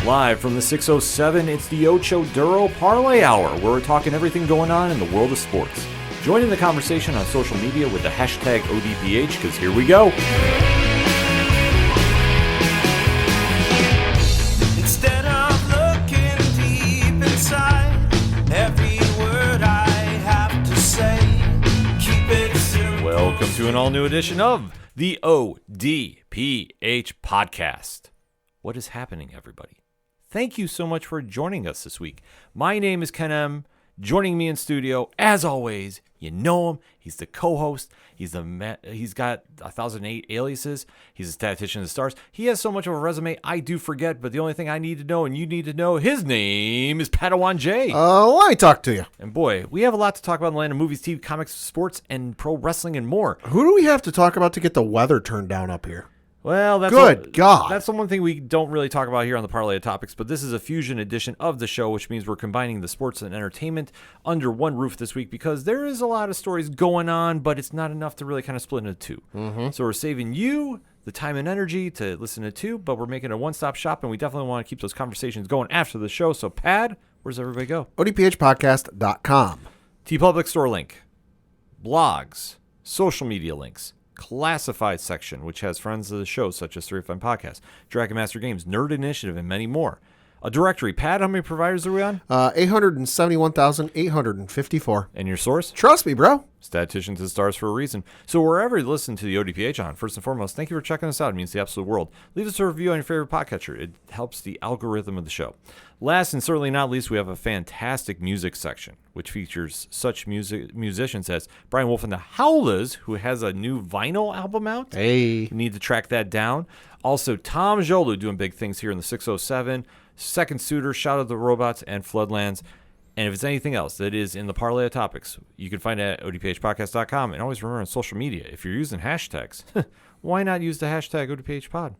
Live from the 607, it's the Ocho Duro Parlay Hour, where we're talking everything going on in the world of sports. Join in the conversation on social media with the hashtag ODPH, because here we go. Instead of looking deep inside, every word I have to say, keep it simple. Welcome to an all-new edition of the ODPH podcast. What is happening, everybody? Thank you so much for joining us this week. My name is Ken M. Joining me in studio, as always, you know him. He's the co-host. He's got 1,008 aliases. He's a statistician of the stars. He has so much of a resume, I do forget. But the only thing I need to know, and you need to know, his name is Padawan J. Let me talk to you. And boy, we have a lot to talk about in the land of movies, TV, comics, sports, and pro wrestling, and more. Who do we have to talk about to get the weather turned down up here? Well, that's God. That's the one thing we don't really talk about here on the Parlay of Topics, but this is a fusion edition of the show, which means we're combining the sports and entertainment under one roof this week because there is a lot of stories going on, but it's not enough to really kind of split into two. So we're saving you the time and energy to listen to two, but we're making a one-stop shop, and we definitely want to keep those conversations going after the show. So, Pad, where's everybody go? ODPHpodcast.com. TeePublic store link, blogs, social media links, classified section, which has friends of the show such as 305 Podcast, Dragon Master Games, Nerd Initiative, and many more. A directory. Pat, how many providers are we on? 871,854. And your source? Trust me, bro. Statisticians and stars for a reason. So wherever you listen to the ODPH on, first and foremost, thank you for checking us out. It means the absolute world. Leave us a review on your favorite podcatcher. It helps the algorithm of the show. Last and certainly not least, we have a fantastic music section, which features such musicians as Brian Wolf and the Howlers, who has a new vinyl album out. Hey. You need to track that down. Also, Tom Jolu doing big things here in the 607. Second Suitor, Shout at the Robots, and Floodlands. And if it's anything else that is in the Parlay of Topics, you can find it at odphpodcast.com. And always remember on social media, if you're using hashtags, why not use the hashtag ODPHpod?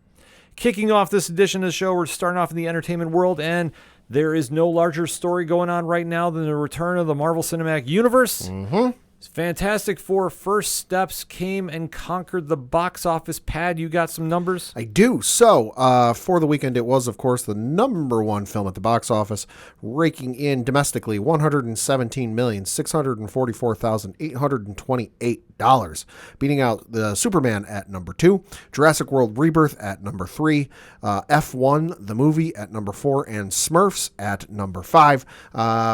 Kicking off this edition of the show, we're starting off in the entertainment world, and there is no larger story going on right now than the return of the Marvel Cinematic Universe. Fantastic Four First Steps came and conquered the box office. Pad, you got some numbers? I do. So, for the weekend, it was, of course, the number one film at the box office, raking in domestically $117,644,828, beating out the Superman at number 2, Jurassic World Rebirth at number 3, F1, the movie, at number 4, and Smurfs at number 5.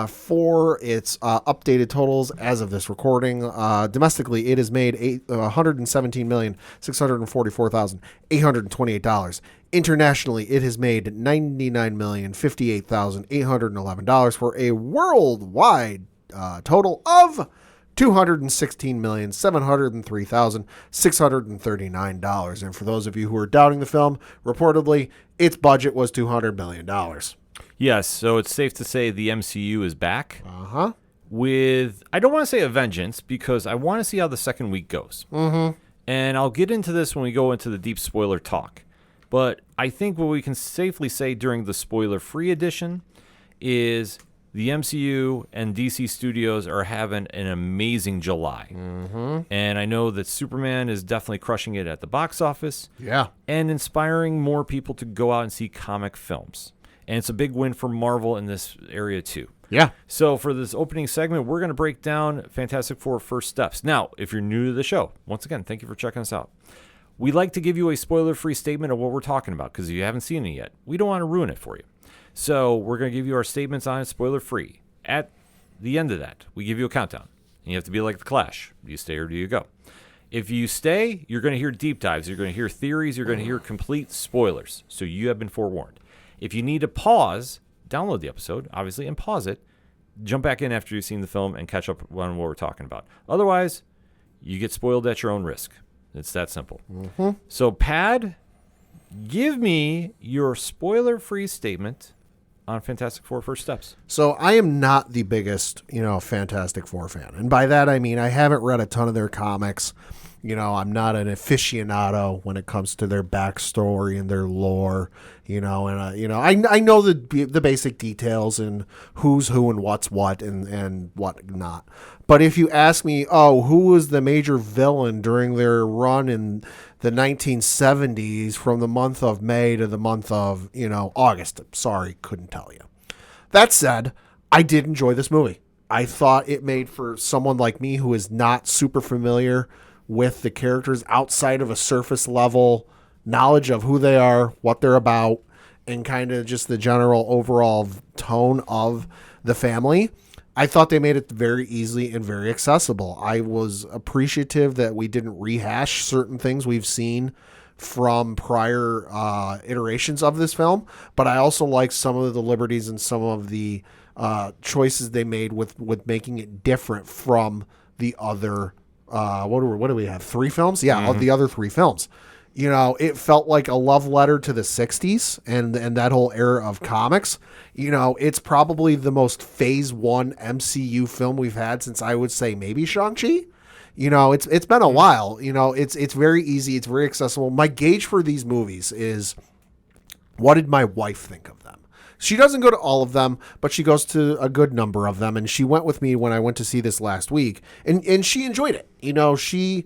For its updated totals as of this recording, domestically, it has made $117,644,828. Internationally, it has made $99,058,811 for a worldwide total of $216,703,639. And for those of you who are doubting the film, reportedly, its budget was $200 million. Yes, so it's safe to say the MCU is back. With, I don't want to say a vengeance, because I want to see how the second week goes. And I'll get into this when we go into the deep spoiler talk. But I think what we can safely say during the spoiler-free edition is the MCU and DC Studios are having an amazing July. And I know that Superman is definitely crushing it at the box office. Yeah. And inspiring more people to go out and see comic films. And it's a big win for Marvel in this area, too. Yeah. So for this opening segment, we're going to break down Fantastic Four First Steps. Now, if you're new to the show, once again, thank you for checking us out. We like to give you a spoiler-free statement of what we're talking about, because if you haven't seen it yet, we don't want to ruin it for you. So we're going to give you our statements on it spoiler-free. At the end of that, we give you a countdown. And you have to be like the Clash. Do you stay or do you go? If you stay, you're going to hear deep dives. You're going to hear theories. You're going to hear complete spoilers. So you have been forewarned. If you need to pause, download the episode, obviously, and pause it. Jump back in after you've seen the film and catch up on what we're talking about. Otherwise, you get spoiled at your own risk. It's that simple. So, Pad, give me your spoiler-free statement on Fantastic Four First Steps. So I am not the biggest, Fantastic Four fan. And by that, I mean I haven't read a ton of their comics. I'm not an aficionado when it comes to their backstory and their lore, and I know the basic details and who's who and what's what and what not. But if you ask me, who was the major villain during their run in the 1970s from the month of May to the month of, August, sorry, couldn't tell you. That said, I did enjoy this movie. I thought it made for someone like me who is not super familiar with the characters outside of a surface level knowledge of who they are, what they're about, and kind of just the general overall tone of the family. I thought they made it very easy and very accessible. I was appreciative that we didn't rehash certain things we've seen from prior iterations of this film, but I also like some of the liberties and some of the choices they made with making it different from the other what do we have? 3 films? Yeah, of the other 3 films. It felt like a love letter to the 60s and that whole era of comics. It's probably the most phase 1 MCU film we've had since I would say maybe Shang-Chi. It's been a while. It's very easy. It's very accessible. My gauge for these movies is, what did my wife think of them? She doesn't go to all of them, but she goes to a good number of them. And she went with me when I went to see this last week, and she enjoyed it. She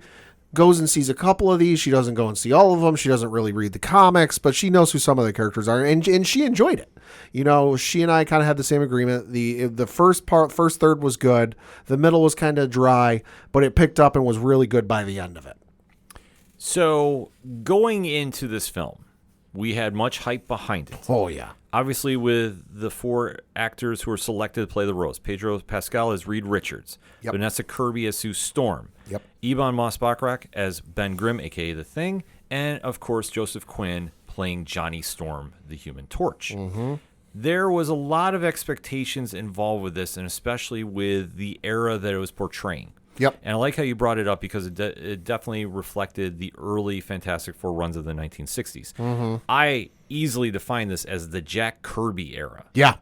goes and sees a couple of these. She doesn't go and see all of them. She doesn't really read the comics, but she knows who some of the characters are, and she enjoyed it. She and I kind of had the same agreement. The first third was good. The middle was kind of dry, but it picked up and was really good by the end of it. So going into this film, we had much hype behind it. Oh, yeah. Obviously, with the 4 actors who were selected to play the roles. Pedro Pascal as Reed Richards. Yep. Vanessa Kirby as Sue Storm. Yep. Ebon Moss-Bachrach as Ben Grimm, a.k.a. The Thing. And, of course, Joseph Quinn playing Johnny Storm, the Human Torch. Mm-hmm. There was a lot of expectations involved with this, and especially with the era that it was portraying. Yep. And I like how you brought it up because it definitely reflected the early Fantastic Four runs of the 1960s. Mm-hmm. I easily define this as the Jack Kirby era. Yeah.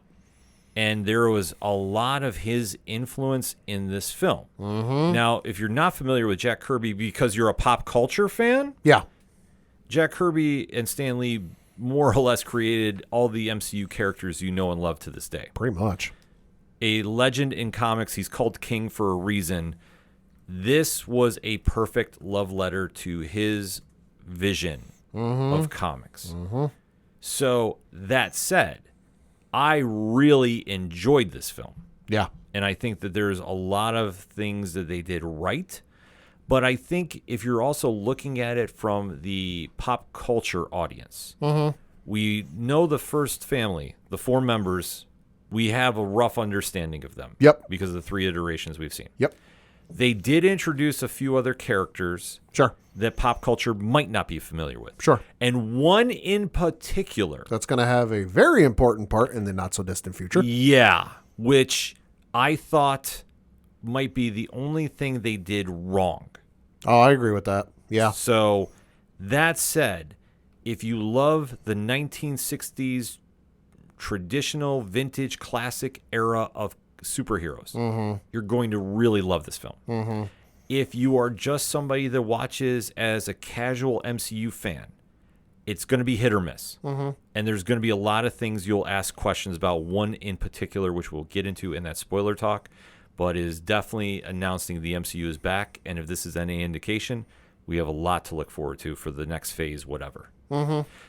And there was a lot of his influence in this film. Mm-hmm. Now, if you're not familiar with Jack Kirby because you're a pop culture fan, yeah, Jack Kirby and Stan Lee more or less created all the MCU characters you know and love to this day. Pretty much. A legend in comics. He's called King for a reason. This was a perfect love letter to his vision of comics. Mm-hmm. So that said, I really enjoyed this film. Yeah. And I think that there's a lot of things that they did right. But I think if you're also looking at it from the pop culture audience, we know the first family, the 4 members, we have a rough understanding of them. Yep. Because of the 3 iterations we've seen. Yep. They did introduce a few other characters Sure. that pop culture might not be familiar with. Sure. And one in particular. That's going to have a very important part in the not-so-distant future. Yeah, which I thought might be the only thing they did wrong. Oh, I agree with that. Yeah. So that said, if you love the 1960s traditional vintage classic era of superheroes, you're going to really love this film. If you are just somebody that watches as a casual MCU fan, it's going to be hit or miss. And there's going to be a lot of things you'll ask questions about, one in particular, which we'll get into in that spoiler talk, but is definitely announcing the MCU is back. And if this is any indication, we have a lot to look forward to for the next phase, whatever.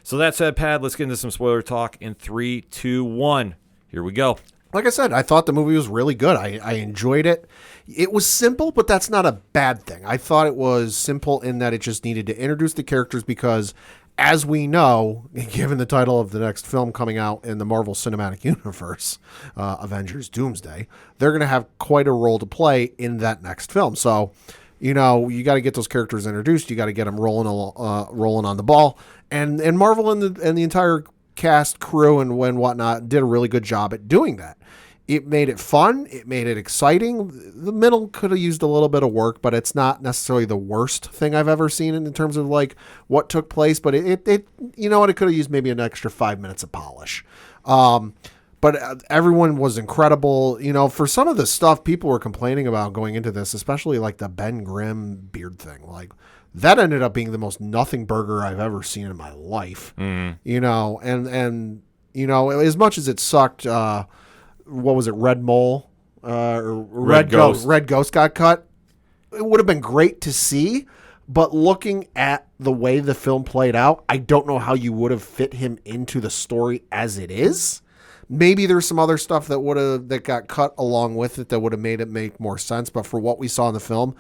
So that said, Pad, let's get into some spoiler talk in 3, 2, 1. Here we go. Like I said, I thought the movie was really good. I enjoyed it. It was simple, but that's not a bad thing. I thought it was simple in that it just needed to introduce the characters because, as we know, given the title of the next film coming out in the Marvel Cinematic Universe, Avengers Doomsday, they're going to have quite a role to play in that next film. So, you got to get those characters introduced. You got to get them rolling on the ball. And Marvel and the entire cast, crew, and whatnot did a really good job at doing that. It made it fun. It made it exciting. The middle could have used a little bit of work, but it's not necessarily the worst thing I've ever seen in terms of like what took place. But it you know what? It could have used maybe an extra 5 minutes of polish. But everyone was incredible. You know, for some of the stuff people were complaining about going into this, especially like the Ben Grimm beard thing, like that ended up being the most nothing burger I've ever seen in my life. You know, and you know, as much as it sucked, what was it, Red Mole? Or Red Ghost. Red Ghost got cut. It would have been great to see, but looking at the way the film played out, I don't know how you would have fit him into the story as it is. Maybe there's some other stuff that got cut along with it that would have made it make more sense. But for what we saw in the film,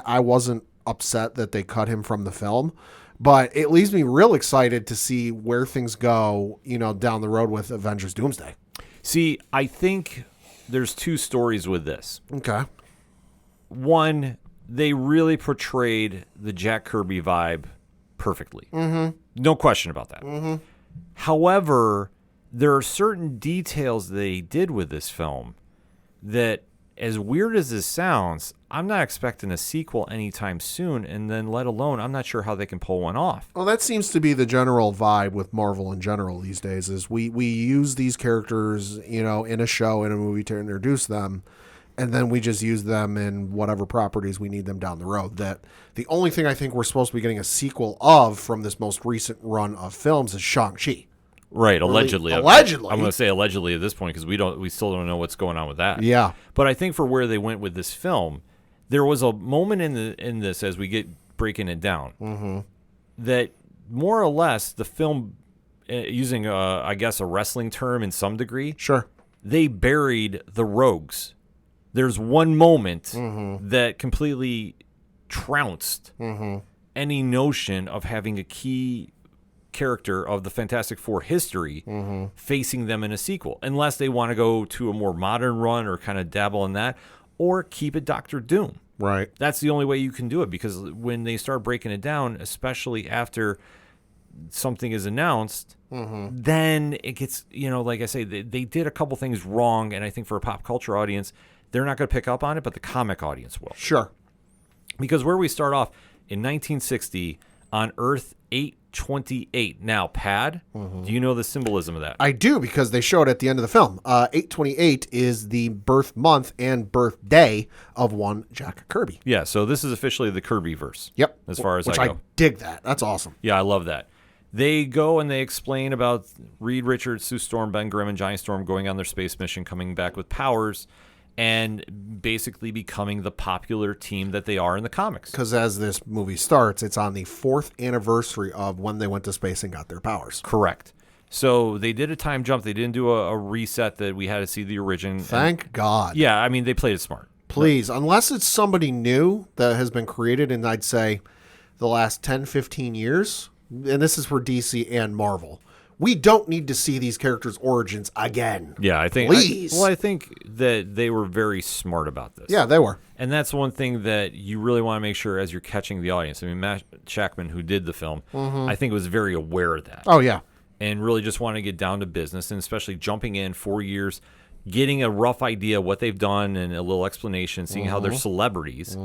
I wasn't upset that they cut him from the film. But it leaves me real excited to see where things go, you know, down the road with Avengers Doomsday. See, I think there's two stories with this. Okay. One, they really portrayed the Jack Kirby vibe perfectly. No question about that. However, there are certain details they did with this film that, as weird as this sounds, I'm not expecting a sequel anytime soon, and then let alone, I'm not sure how they can pull one off. Well, that seems to be the general vibe with Marvel in general these days, is we use these characters, you know, in a show, in a movie to introduce them, and then we just use them in whatever properties we need them down the road. That the only thing I think we're supposed to be getting a sequel of from this most recent run of films is Shang-Chi. Right, allegedly. Allegedly. I'm going to say allegedly at this point because we still don't know what's going on with that. Yeah. But I think for where they went with this film, there was a moment in this as we get breaking it down that more or less the film, using I guess a wrestling term in some degree, Sure. they buried the rogues. There's one moment that completely trounced any notion of having a key character of the Fantastic Four history facing them in a sequel, unless they want to go to a more modern run or kind of dabble in that, or keep it Doctor Doom. Right. That's the only way you can do it, because when they start breaking it down, especially after something is announced, then it gets, you know, like I say, they did a couple things wrong, and I think for a pop culture audience, they're not going to pick up on it, but the comic audience will. Sure. Because where we start off in 1960 on Earth 828. Now, Pad, do you know the symbolism of that? I do, because they show it at the end of the film. 828 is the birth month and birthday of one Jack Kirby. Yeah, so this is officially the Kirby verse. Yep. As far as Which I go. I dig that. That's awesome. Yeah, I love that. They go and they explain about Reed Richards, Sue Storm, Ben Grimm, and Johnny Storm going on their space mission, coming back with powers, and basically becoming the popular team that they are in the comics. Because as this movie starts, it's on the 4th anniversary of when they went to space and got their powers. Correct. So they did a time jump. They didn't do a reset that we had to see the origin. Thank God. Yeah, I mean, they played it smart. Please, unless it's somebody new that has been created in, I'd say, the last 10, 15 years, and this is for DC and Marvel, we don't need to see these characters' origins again. Yeah, I think. Please. I think that they were very smart about this. Yeah, they were. And that's one thing that you really want to make sure as you're catching the audience. I mean, Matt Shackman, who did the film, I think was very aware of that. Oh, yeah. And really just wanted to get down to business, and especially jumping in 4 years, getting a rough idea of what they've done and a little explanation, seeing how they're celebrities.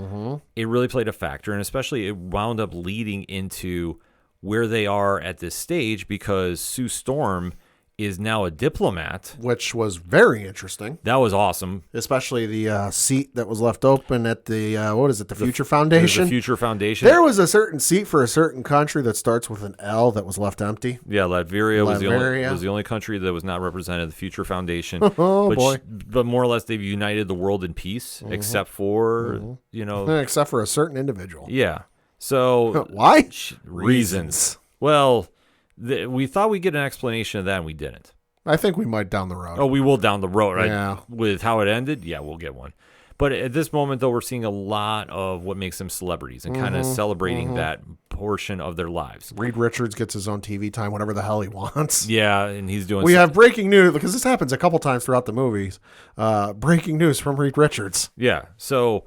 It really played a factor, and especially it wound up leading into where they are at this stage, because Sue Storm is now a diplomat. Which was very interesting. That was awesome. Especially the seat that was left open at the, what is it, the Future Foundation? The Future Foundation. There was a certain seat for a certain country that starts with an L that was left empty. Yeah, Latveria was the only country that was not represented. The Future Foundation. Boy. But more or less, they've united the world in peace, except for, you know. Except for a certain individual. Yeah. So why? Reasons. Well, we thought we'd get an explanation of that, and we didn't. I think we might down the road. Oh, we will down the road, right? Yeah. With how it ended, yeah, we'll get one. But at this moment, though, we're seeing a lot of what makes them celebrities and kind of celebrating that portion of their lives. Reed Richards gets his own TV time whenever the hell he wants. Yeah, and he's doing. We have breaking news, because this happens a couple times throughout the movies. Breaking news from Reed Richards. Yeah. So,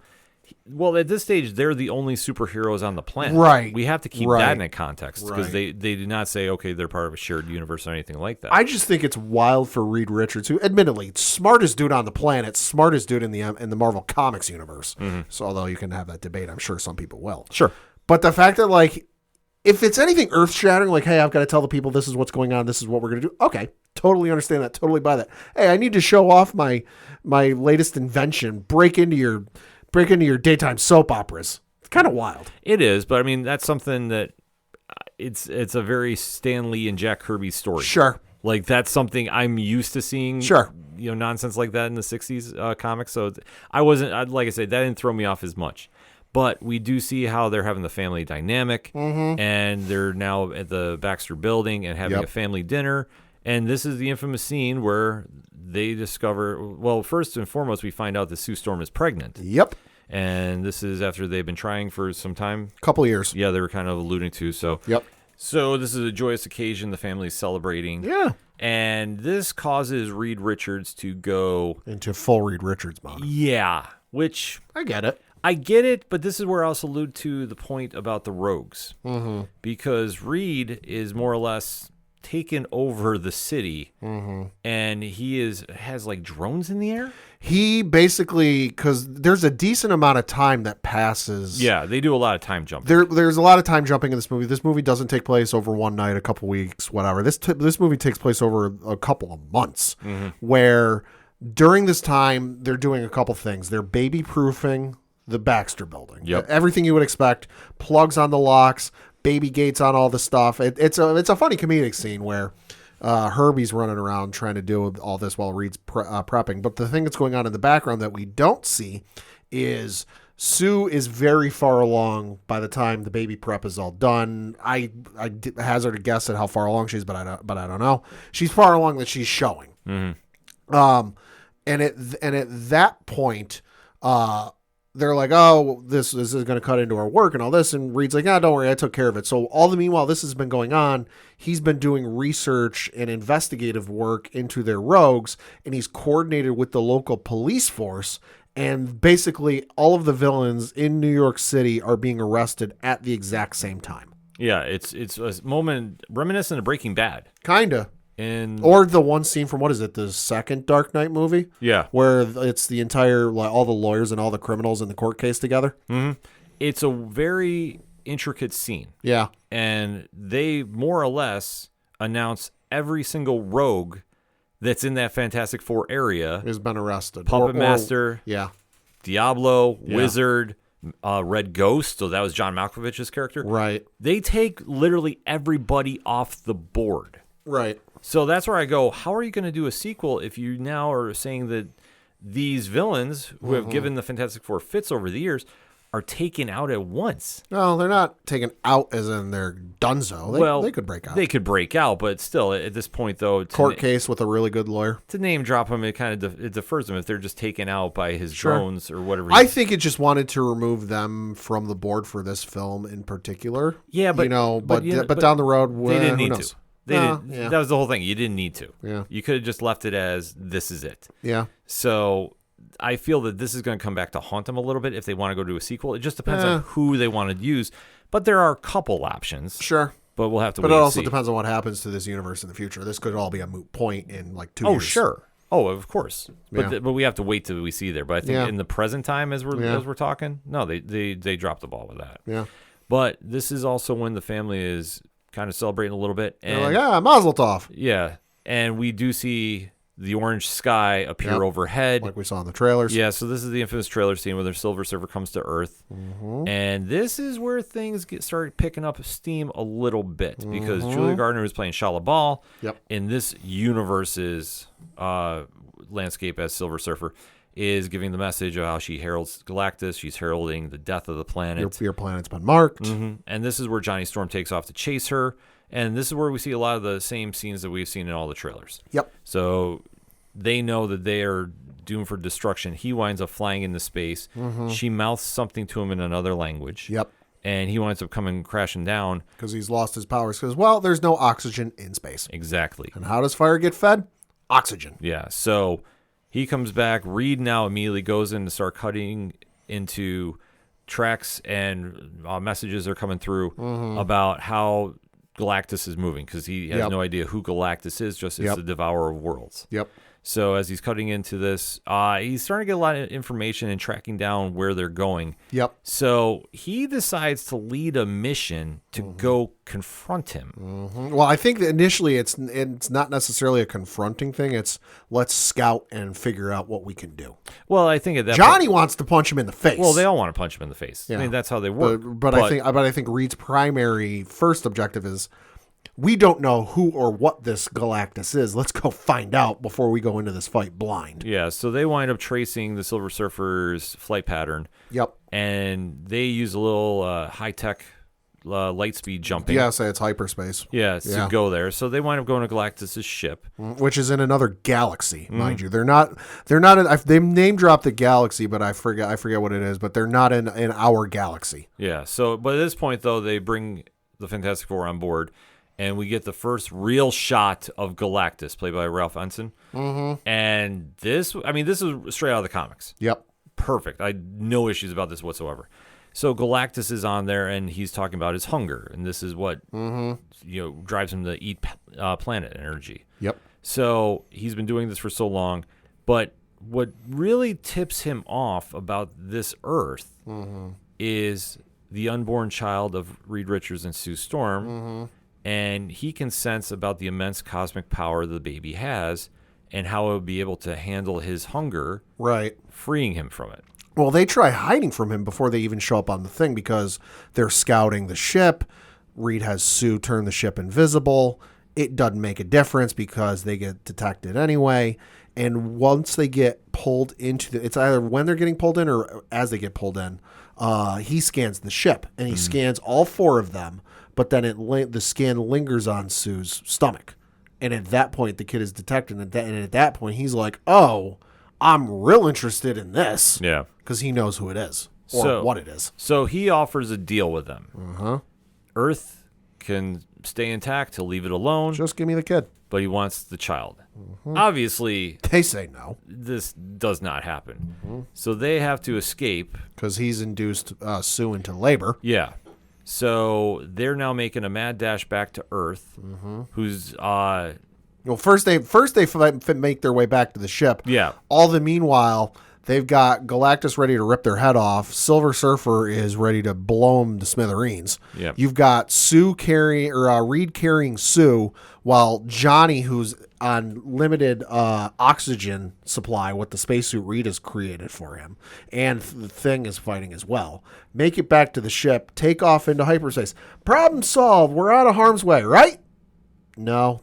well, at this stage, they're the only superheroes on the planet. Right. We have to keep that in a context, because they did not say, okay, they're part of a shared universe or anything like that. I just think it's wild for Reed Richards, who, admittedly, smartest dude on the planet, smartest dude in the Marvel Comics universe. So, although you can have that debate, I'm sure some people will. Sure. But the fact that, like, if it's anything earth-shattering, like, hey, I've got to tell the people this is what's going on, this is what we're going to do, okay, Totally understand that. Totally buy that. Hey, I need to show off my latest invention. Break into your daytime soap operas. It's kind of wild. It is, but I mean that's something that it's a very Stan Lee and Jack Kirby story. Sure. Like that's something I'm used to seeing. Sure. Nonsense like that in the '60s comics. So I wasn't, like I said, that didn't throw me off as much. But we do see how they're having the family dynamic, and they're now at the Baxter Building and having a family dinner. And this is the infamous scene where they discover. Well, first and foremost, we find out that Sue Storm is pregnant. Yep. And this is after they've been trying for some time. Couple years. Yeah, they were kind of alluding to. So. Yep. So this is a joyous occasion. The family's celebrating. Yeah. And this causes Reed Richards to go into full Reed Richards mode. Yeah, which I get it. I get it, but this is where I also allude to the point about the rogues. Mm-hmm. Because Reed is more or less taken over the city, and he has like drones in the air. He basically, because there's a decent amount of time that passes. Yeah, they do a lot of time jumping. There's a lot of time jumping in this movie. This movie doesn't take place over one night, a couple weeks, whatever. This movie takes place over a couple of months, where during this time they're doing a couple things. They're baby proofing the Baxter Building. Yep. Everything you would expect. Plugs on the locks, baby gates on all the stuff. It's a funny comedic scene where Herbie's running around trying to deal with all this while Reed's prepping. But the thing that's going on in the background that we don't see is Sue is very far along by the time the baby prep is all done. I hazard a guess at how far along she is, but I don't know. She's far along that she's showing. And at that point, they're like, oh, this is going to cut into our work and all this. And Reed's like, don't worry, I took care of it. So meanwhile, this has been going on. He's been doing research and investigative work into their rogues, and he's coordinated with the local police force. And basically, all of the villains in New York City are being arrested at the exact same time. Yeah, it's a moment reminiscent of Breaking Bad. Kinda. Or the one scene from, what is it, the second Dark Knight movie? Yeah. Where it's the entire, like, all the lawyers and all the criminals in the court case together. Mm-hmm. It's a very intricate scene. Yeah. And they more or less announce every single rogue that's in that Fantastic Four area has been arrested. Puppet Master. Yeah. Diablo, Wizard, Red Ghost. So that was John Malkovich's character. Right. They take literally everybody off the board. Right. So that's where I go, how are you going to do a sequel if you now are saying that these villains who have given the Fantastic Four fits over the years are taken out at once? No, they're not taken out as in they're donezo. They could break out. They could break out, but still, at this point, though... Court case with a really good lawyer. To name drop them, it kind of it defers them if they're just taken out by his drones or whatever. I think it just wanted to remove them from the board for this film in particular. Yeah, but... But down the road, they didn't need to. That was the whole thing. You didn't need to. Yeah. You could have just left it as, this is it. Yeah. So I feel that this is going to come back to haunt them a little bit if they want to go to a sequel. It just depends on who they want to use. But there are a couple options. Sure. But we'll have to wait and see. But it also depends depends on what happens to this universe in the future. This could all be a moot point in like 2 years. Oh, sure. Oh, of course. But we have to wait till we see there. But I think in the present time as we're talking, no, they dropped the ball with that. Yeah. But this is also when the family is kind of celebrating a little bit. And they're like, Mazel Tov. Yeah. And we do see the orange sky appear overhead. Like we saw in the trailers. Yeah, so this is the infamous trailer scene where their Silver Surfer comes to Earth. And this is where things start picking up steam a little bit because Julia Gardner, who's playing Shala Bal in this universe's landscape as Silver Surfer, is giving the message of how she heralds Galactus. She's heralding the death of the planet. Your planet's been marked. And this is where Johnny Storm takes off to chase her. And this is where we see a lot of the same scenes that we've seen in all the trailers. Yep. So they know that they are doomed for destruction. He winds up flying into space. She mouths something to him in another language. Yep. And he winds up coming crashing down. Because he's lost his powers. Because, well, there's no oxygen in space. Exactly. And how does fire get fed? Oxygen. Yeah. So he comes back. Reed now immediately goes in to start cutting into tracks and messages are coming through about how Galactus is moving because he has no idea who Galactus is, just as the devourer of worlds. Yep. So as he's cutting into this, he's starting to get a lot of information and tracking down where they're going. Yep. So he decides to lead a mission to go confront him. Well, I think that initially it's not necessarily a confronting thing. It's let's scout and figure out what we can do. Well, I think at that Johnny wants to punch him in the face. Well, they all want to punch him in the face. Yeah. I mean, that's how they work. But I think Reed's primary first objective is we don't know who or what this Galactus is. Let's go find out before we go into this fight blind. Yeah, so they wind up tracing the Silver Surfer's flight pattern. Yep. And they use a little high-tech light speed jumping. Yeah, say it's hyperspace. Yeah, to go there. So they wind up going to Galactus's ship, which is in another galaxy, mind you. They're not they name dropped the galaxy, but I forget what it is, but they're not in our galaxy. Yeah. So, but at this point though, they bring the Fantastic Four on board, and we get the first real shot of Galactus, played by Ralph Ensign. And this is straight out of the comics. Yep. Perfect. I had no issues about this whatsoever. So Galactus is on there, and he's talking about his hunger, and this is what drives him to eat planet energy. Yep. So he's been doing this for so long, but what really tips him off about this Earth is the unborn child of Reed Richards and Sue Storm, and he can sense about the immense cosmic power the baby has and how it would be able to handle his hunger, right, freeing him from it. Well, they try hiding from him before they even show up on the thing because they're scouting the ship. Reed has Sue turn the ship invisible. It doesn't make a difference because they get detected anyway. And once they get pulled into it's either when they're getting pulled in or as they get pulled in, he scans the ship and he scans all four of them. But then the scan lingers on Sue's stomach. And at that point, the kid is detected. And at that point, he's like, oh, I'm real interested in this. Yeah. Because he knows who it is or what it is. So he offers a deal with them. Earth can stay intact. He'll leave it alone. Just give me the kid. But he wants the child. Obviously, they say no. This does not happen. So they have to escape. Because he's induced Sue into labor. Yeah. So they're now making a mad dash back to Earth, who's... Well, first they make their way back to the ship. Yeah. All the meanwhile, they've got Galactus ready to rip their head off. Silver Surfer is ready to blow them to smithereens. Yep. You've got Reed carrying Sue, while Johnny, who's on limited oxygen supply with the spacesuit Reed has created for him, and the Thing is fighting as well. Make it back to the ship, take off into hyperspace. Problem solved. We're out of harm's way, right? No,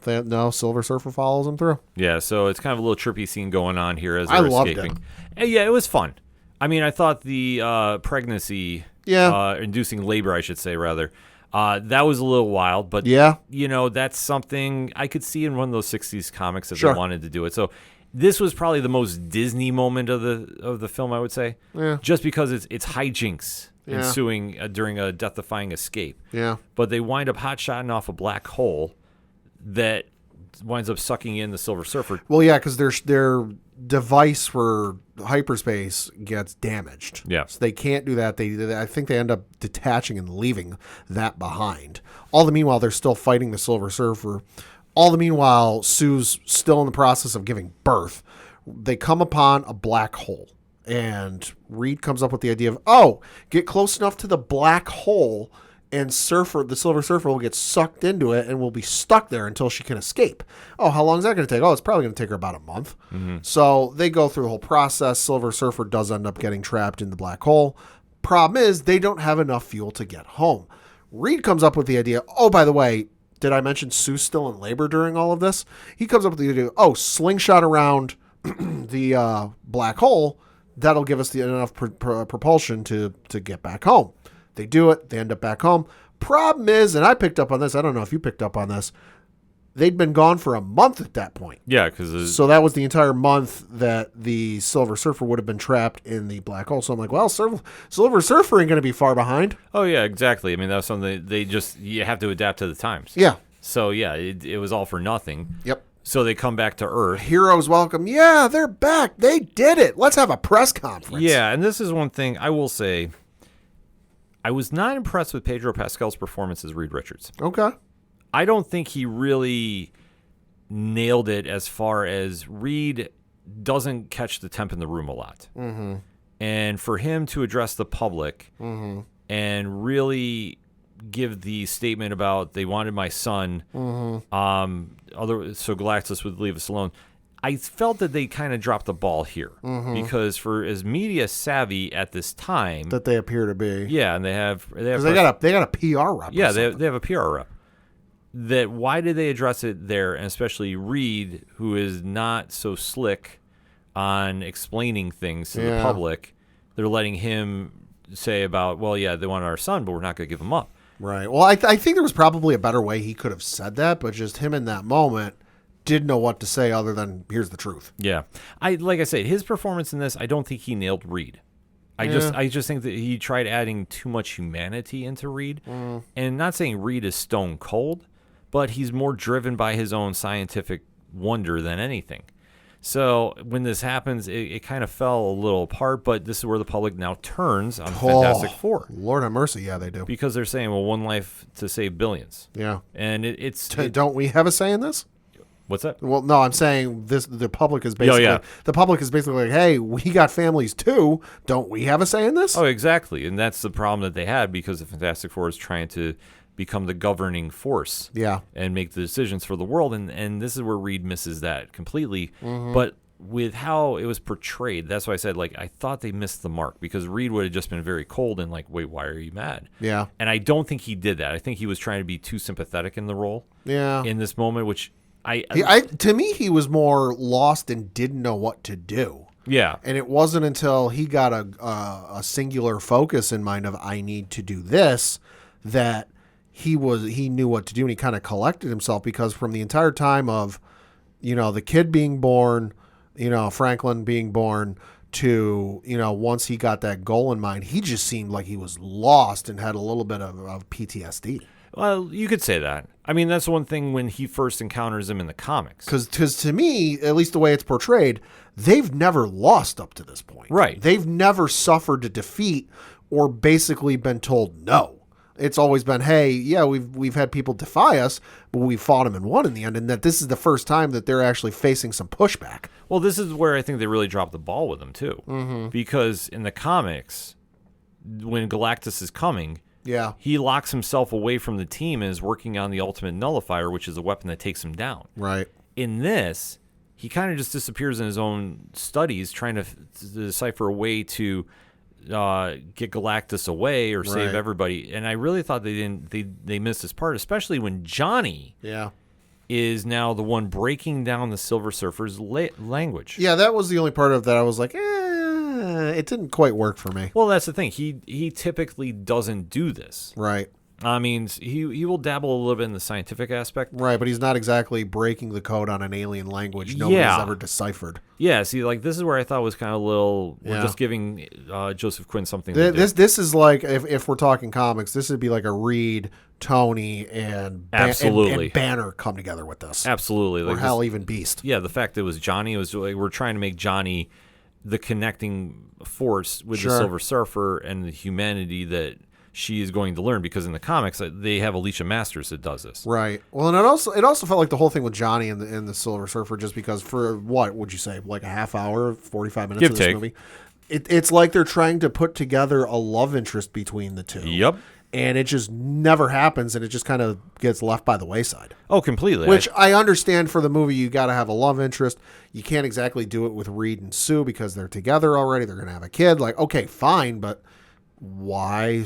Silver Surfer follows him through. Yeah, so it's kind of a little trippy scene going on here as I they're loved escaping. it. And yeah, it was fun. I mean, I thought the pregnancy, inducing labor, I should say, rather, that was a little wild. But, that's something I could see in one of those 60s comics that they wanted to do it. So this was probably the most Disney moment of the film, I would say. Yeah. Just because it's hijinks ensuing during a death-defying escape. Yeah. But they wind up hot-shotting off a black hole that winds up sucking in the Silver Surfer. Well, yeah, because their device for hyperspace gets damaged. Yeah. So they can't do that. I think they end up detaching and leaving that behind. All the meanwhile, they're still fighting the Silver Surfer. All the meanwhile, Sue's still in the process of giving birth. They come upon a black hole. And Reed comes up with the idea of, get close enough to the black hole and the Silver Surfer will get sucked into it and will be stuck there until she can escape. Oh, how long is that going to take? Oh, it's probably going to take her about a month. So they go through the whole process. Silver Surfer does end up getting trapped in the black hole. Problem is, they don't have enough fuel to get home. Reed comes up with the idea, by the way, did I mention Sue's still in labor during all of this? He comes up with the idea, slingshot around the black hole. That'll give us enough propulsion to get back home. They do it. They end up back home. Problem is, and I picked up on this. I don't know if you picked up on this. They'd been gone for a month at that point. Yeah, because so that was the entire month that the Silver Surfer would have been trapped in the black hole. So I'm like, well, Silver Surfer ain't going to be far behind. Oh yeah, exactly. I mean, that was something you have to adapt to the times. Yeah. So yeah, it was all for nothing. Yep. So they come back to Earth. Heroes welcome. Yeah, they're back. They did it. Let's have a press conference. Yeah, and this is one thing I will say. I was not impressed with Pedro Pascal's performance as Reed Richards. Okay. I don't think he really nailed it as far as Reed doesn't catch the temp in the room a lot. Mm-hmm. And for him to address the public and really give the statement about they wanted my son, so Galactus would leave us alone. I felt that they kind of dropped the ball here because for as media savvy at this time that they appear to be, and they got a PR rep. Yeah, they have a PR rep. That why did they address it there, and especially Reed, who is not so slick on explaining things to the public? They're letting him say about, well, yeah, they wanted our son, but we're not going to give him up. Right. Well, I think there was probably a better way he could have said that, but just him in that moment didn't know what to say other than here's the truth. Yeah. Like I said, his performance in this, I don't think he nailed Reed. I just think that he tried adding too much humanity into Reed. And not saying Reed is stone cold, but he's more driven by his own scientific wonder than anything. So when this happens, it kind of fell a little apart, but this is where the public now turns on Fantastic Four. Lord have mercy, yeah, they do. Because they're saying, well, one life to save billions. Yeah. And it's... Don't we have a say in this? What's that? Well, no, I'm saying this. The public is basically the public is basically like, hey, we got families too. Don't we have a say in this? Oh, exactly, and that's the problem that they had because the Fantastic Four is trying to become the governing force, and make the decisions for the world, and this is where Reed misses that completely. But with how it was portrayed, that's why I said I thought they missed the mark because Reed would have just been very cold and wait, why are you mad? Yeah, and I don't think he did that. I think he was trying to be too sympathetic in the role. Yeah, in this moment, which. To me, he was more lost and didn't know what to do. Yeah. And it wasn't until he got a singular focus in mind of I need to do this that he knew what to do, and he kind of collected himself because from the entire time of, the kid being born, Franklin being born to, once he got that goal in mind, he just seemed like he was lost and had a little bit of PTSD. Well, you could say that. I mean, that's one thing when he first encounters him in the comics. Because to me, at least the way it's portrayed, they've never lost up to this point. Right. They've never suffered a defeat or basically been told no. It's always been, hey, yeah, we've had people defy us, but we fought them and won in the end, and that this is the first time that they're actually facing some pushback. Well, this is where I think they really dropped the ball with him, too. Because in the comics, when Galactus is coming... Yeah. He locks himself away from the team and is working on the Ultimate Nullifier, which is a weapon that takes him down. Right. In this, he kind of just disappears in his own studies, trying to decipher a way to get Galactus away or save everybody. And I really thought they missed this part, especially when Johnny is now the one breaking down the Silver Surfer's language. Yeah, that was the only part of that I was like, it didn't quite work for me. Well, that's the thing. He typically doesn't do this. Right. I mean, he will dabble a little bit in the scientific aspect. Right, but he's not exactly breaking the code on an alien language nobody's ever deciphered. Yeah, see, this is where I thought was kind of a little... We're just giving Joseph Quinn something to do. This is like, if we're talking comics, this would be like a Reed, Tony, and Banner come together with this. Absolutely. Or hell, even Beast. Yeah, the fact that it was Johnny, it was we're trying to make Johnny the connecting force with the Silver Surfer and the humanity that she is going to learn, because in the comics they have Alicia Masters that does this. Right. Well, and it also felt like the whole thing with Johnny and the Silver Surfer, just because for what would you say, like a half hour, 45 minutes of this movie, it's like they're trying to put together a love interest between the two. Yep. And it just never happens, and it just kind of gets left by the wayside. Oh, completely. Which I understand for the movie, you got to have a love interest. You can't exactly do it with Reed and Sue because they're together already. They're going to have a kid. Like, okay, fine, but why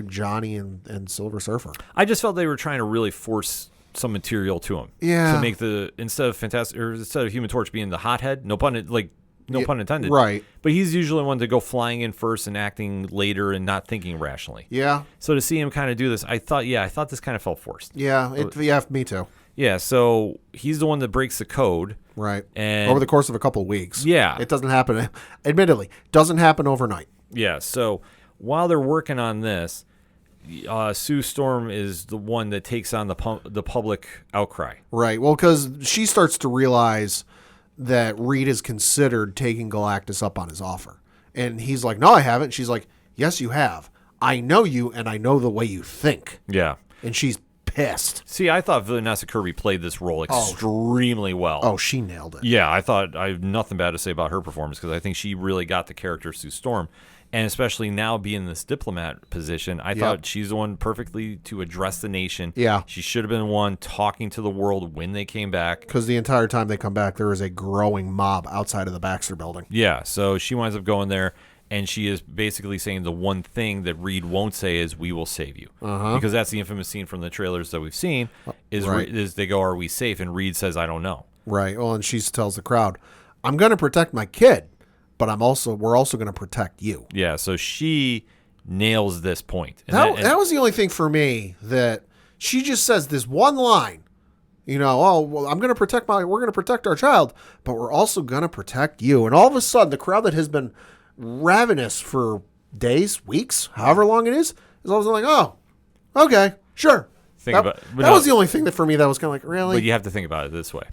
Johnny and Silver Surfer? I just felt they were trying to really force some material to him. Yeah. To make instead of Human Torch being the hothead, no pun intended. Right. But he's usually one to go flying in first and acting later and not thinking rationally. Yeah. So to see him kind of do this, I thought this kind of felt forced. Yeah, me too. Yeah, so he's the one that breaks the code. Right. And over the course of a couple of weeks. Yeah. It doesn't happen. Admittedly, doesn't happen overnight. Yeah, so while they're working on this, Sue Storm is the one that takes on the public outcry. Right. Well, because she starts to realize that Reed has considered taking Galactus up on his offer. And he's like, no, I haven't. She's like, yes, you have. I know you, and I know the way you think. Yeah. And she's pissed. See, I thought Vanessa Kirby played this role extremely well. Oh, she nailed it. Yeah, I have nothing bad to say about her performance because I think she really got the character Sue Storm. And especially now being in this diplomat position, I thought she's the one perfectly to address the nation. Yeah. She should have been the one talking to the world when they came back. Because the entire time they come back, there is a growing mob outside of the Baxter building. Yeah, so she winds up going there, and she is basically saying the one thing that Reed won't say is, "We will save you." Because that's the infamous scene from the trailers that we've seen, is they go, "Are we safe?" And Reed says, "I don't know." Right. Well, and she tells the crowd, "I'm going to protect my kid, but we're also going to protect you." Yeah, so she nails this point. And that was the only thing for me that she just says this one line, "Oh, well, we're going to protect our child, but we're also going to protect you." And all of a sudden, the crowd that has been ravenous for days, weeks, however long it is all of a sudden like, "Oh, okay, sure." That was the only thing that for me that was kind of like, really? But you have to think about it this way.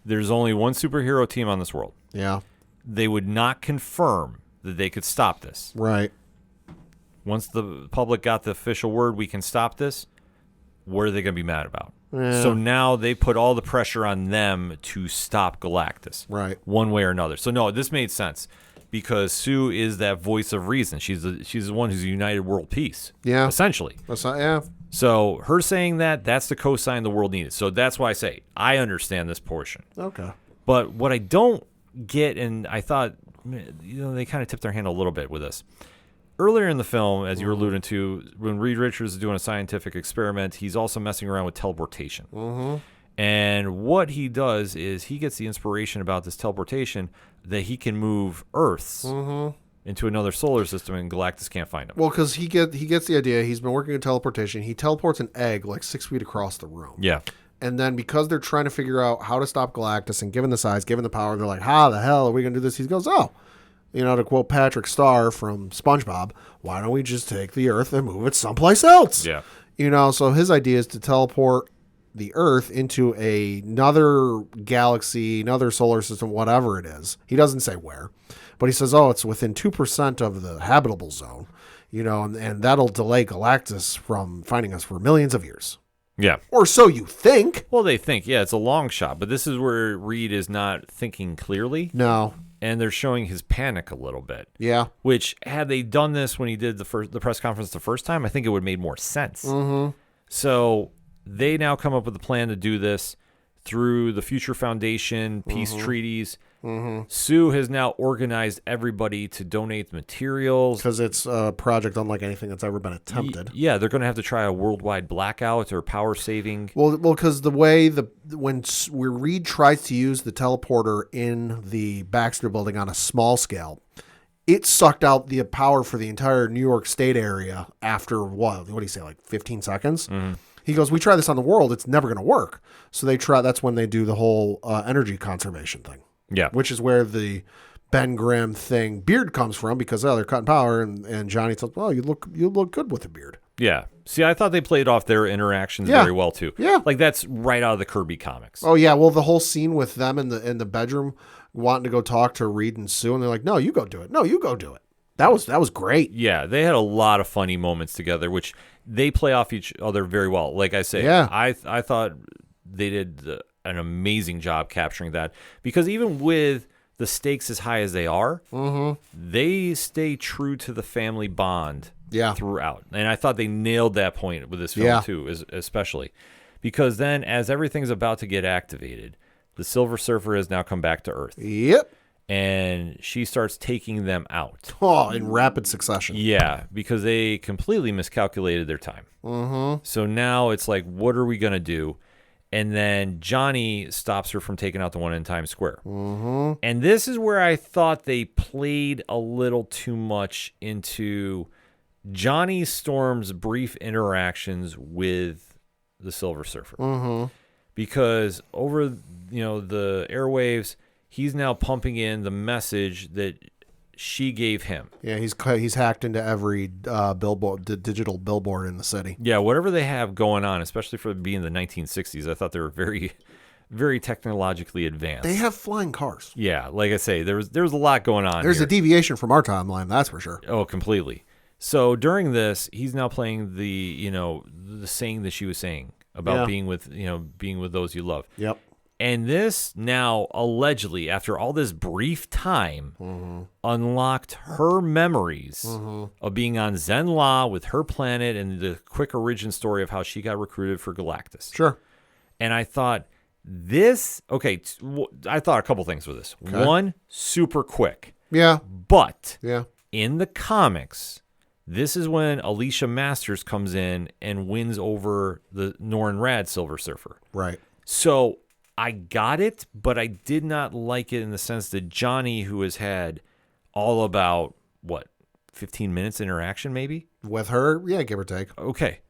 There's only one superhero team on this world. Yeah. They would not confirm that they could stop this. Right. Once the public got the official word, we can stop this, what are they going to be mad about? Yeah. So now they put all the pressure on them to stop Galactus. Right. One way or another. So no, this made sense because Sue is that voice of reason. She's the one who's united world peace. Yeah. Essentially. That's not, yeah. So her saying that's the cosign the world needed. So that's why I say I understand this portion. Okay. But what I don't get, and I thought, they kind of tipped their hand a little bit with this. Earlier in the film, as you were alluding to, when Reed Richards is doing a scientific experiment, he's also messing around with teleportation. Mm-hmm. And what he does is he gets the inspiration about this teleportation that he can move Earths into another solar system, and Galactus can't find him. Well, because he gets the idea. He's been working in teleportation. He teleports an egg like 6 feet across the room. Yeah. And then because they're trying to figure out how to stop Galactus, and given the size, given the power, they're like, "How the hell are we going to do this?" He goes, "Oh, to quote Patrick Star from SpongeBob, why don't we just take the Earth and move it someplace else?" Yeah. So his idea is to teleport the Earth into another galaxy, another solar system, whatever it is. He doesn't say where, but he says, "Oh, it's within 2% of the habitable zone, and that'll delay Galactus from finding us for millions of years." Yeah. Or so you think. Well, they think, it's a long shot, but this is where Reed is not thinking clearly. No. And they're showing his panic a little bit. Yeah. Which, had they done this when he did the press conference the first time, I think it would have made more sense. Mm-hmm. So they now come up with a plan to do this through the Future Foundation, peace treaties. Mm-hmm. Sue has now organized everybody to donate materials. Because it's a project unlike anything that's ever been attempted. Yeah, they're going to have to try a worldwide blackout or power saving. Well, because the way when Reed tries to use the teleporter in the Baxter building on a small scale, it sucked out the power for the entire New York State area after, what do you say, like 15 seconds? Mm-hmm. He goes, "We try this on the world, it's never going to work." So that's when they do the whole energy conservation thing. Yeah. Which is where the Ben Grimm thing beard comes from, because they're cutting power, and Johnny says, "Well, you look good with a beard." Yeah. See, I thought they played off their interactions very well too. Yeah. Like that's right out of the Kirby comics. Oh yeah. Well, the whole scene with them in the bedroom wanting to go talk to Reed and Sue, and they're like, "No, you go do it. No, you go do it." That was great. Yeah, they had a lot of funny moments together, which they play off each other very well. Like I say, I thought they did an amazing job capturing that, because even with the stakes as high as they are, they stay true to the family bond throughout. And I thought they nailed that point with this film too, especially because then as everything's about to get activated, the Silver Surfer has now come back to Earth. Yep. And she starts taking them out. Oh, in rapid succession. Yeah, because they completely miscalculated their time. Mm-hmm. So now it's like, what are we going to do? And then Johnny stops her from taking out the one in Times Square. Mm-hmm. And this is where I thought they played a little too much into Johnny Storm's brief interactions with the Silver Surfer. Mm-hmm. Because over the airwaves, he's now pumping in the message that she gave him. Yeah, he's hacked into every billboard, digital billboard in the city. Yeah, whatever they have going on, especially for being the 1960s, I thought they were very, very technologically advanced. They have flying cars. Yeah, like I say, there was a lot going on. There's a deviation from our timeline, that's for sure. Oh, completely. So during this, he's now playing the saying that she was saying about being with those you love. Yep. And this now allegedly, after all this brief time, unlocked her memories of being on Zen La with her planet and the quick origin story of how she got recruited for Galactus. Sure. And I thought I thought a couple things with this. Okay. One, super quick. Yeah. But Yeah. in the comics, this is when Alicia Masters comes in and wins over the Norrin Rad Silver Surfer. Right. So I got it, but I did not like it in the sense that Johnny, who has had all about, 15 minutes interaction maybe? With her, yeah, give or take. Okay.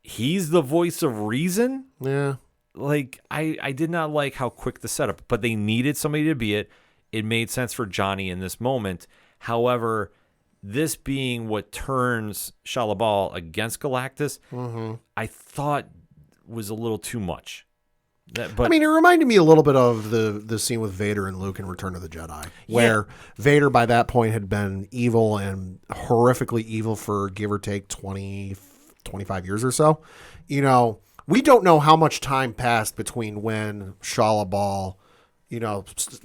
He's the voice of reason? Yeah. Like, I did not like how quick the setup, but they needed somebody to be it. It made sense for Johnny in this moment. However, this being what turns Shalabal against Galactus, I thought was a little too much. But I mean, it reminded me a little bit of the scene with Vader and Luke in Return of the Jedi, where Vader by that point had been evil and horrifically evil for give or take 20, 25 years or so. You know, we don't know how much time passed between when Shalabal,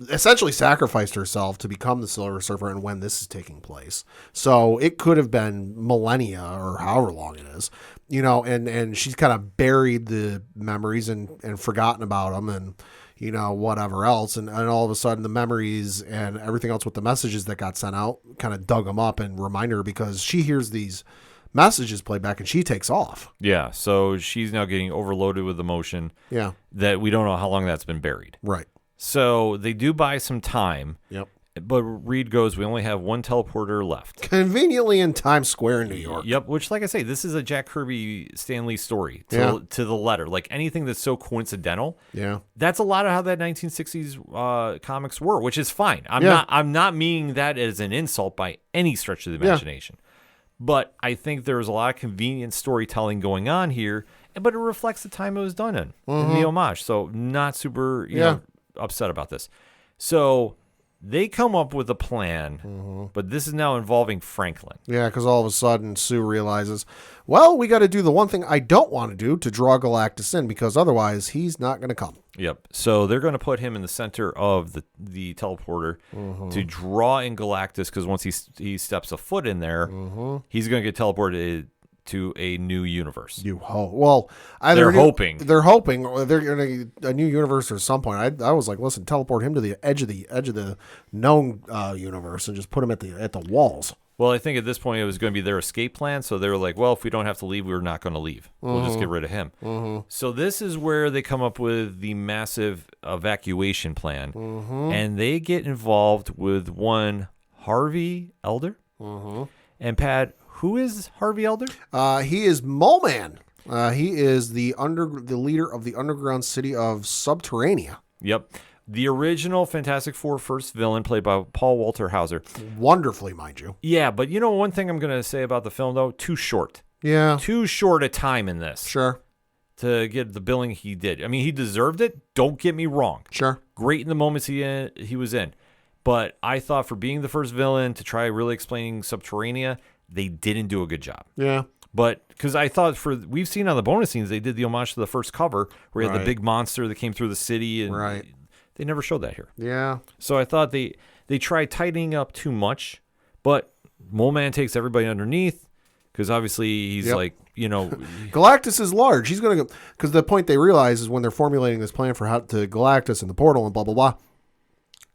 essentially sacrificed herself to become the Silver Surfer and when this is taking place. So it could have been millennia or however long it is, and she's kind of buried the memories and forgotten about them and, whatever else. And all of a sudden the memories and everything else with the messages that got sent out kind of dug them up and remind her, because she hears these messages played back and she takes off. Yeah. So she's now getting overloaded with emotion. Yeah. That we don't know how long that's been buried. Right. So they do buy some time. Yep. But Reed goes, we only have one teleporter left. Conveniently in Times Square in New York. Yep, which, like I say, this is a Jack Kirby Stan Lee story to the letter. Like anything that's so coincidental. Yeah. That's a lot of how that 1960s comics were, which is fine. I'm not meaning that as an insult by any stretch of the imagination. But I think there's a lot of convenient storytelling going on here, but it reflects the time it was done in the homage. So not super upset about this. So they come up with a plan, but this is now involving Franklin. Yeah, because all of a sudden Sue realizes, well, we got to do the one thing I don't want to do to draw Galactus in, because otherwise he's not going to come. Yep. So they're going to put him in the center of the teleporter to draw in Galactus, because once he steps a foot in there, he's going to get teleported to a new universe. You hope. Well, they're hoping. They're hoping, or they're in a new universe at some point. I was like, listen, teleport him to the edge of the known universe and just put him at the walls. Well, I think at this point it was going to be their escape plan. So they were like, well, if we don't have to leave, we're not going to leave. We'll just get rid of him. So this is where they come up with the massive evacuation plan. And they get involved with one Harvey Elder. And Pat, who is Harvey Elder? He is Mole Man. He is the leader of the underground city of Subterranea. Yep. The original Fantastic Four first villain, played by Paul Walter Hauser. Wonderfully, mind you. Yeah, but one thing I'm going to say about the film, though, too short. Yeah. Too short a time in this. Sure. To get the billing he did. I mean, he deserved it. Don't get me wrong. Sure. Great in the moments he was in. But I thought for being the first villain, to try really explaining Subterranea, they didn't do a good job. Yeah. But because I thought we've seen on the bonus scenes, they did the homage to the first cover where you had the big monster that came through the city. And they never showed that here. Yeah. So I thought they tried tightening up too much, but Mole Man takes everybody underneath because obviously he's like, Galactus is large. He's going to go, because the point they realize is when they're formulating this plan for how to Galactus and the portal and blah, blah, blah,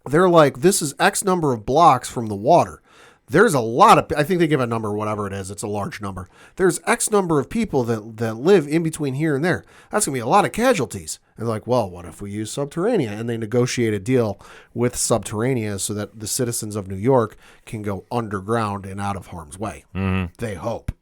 they're like, this is X number of blocks from the water. There's a lot of, I think they give a number, whatever it is. It's a large number. There's X number of people that live in between here and there. That's going to be a lot of casualties. And they're like, well, what if we use Subterranea? And they negotiate a deal with Subterranea so that the citizens of New York can go underground and out of harm's way. They hope.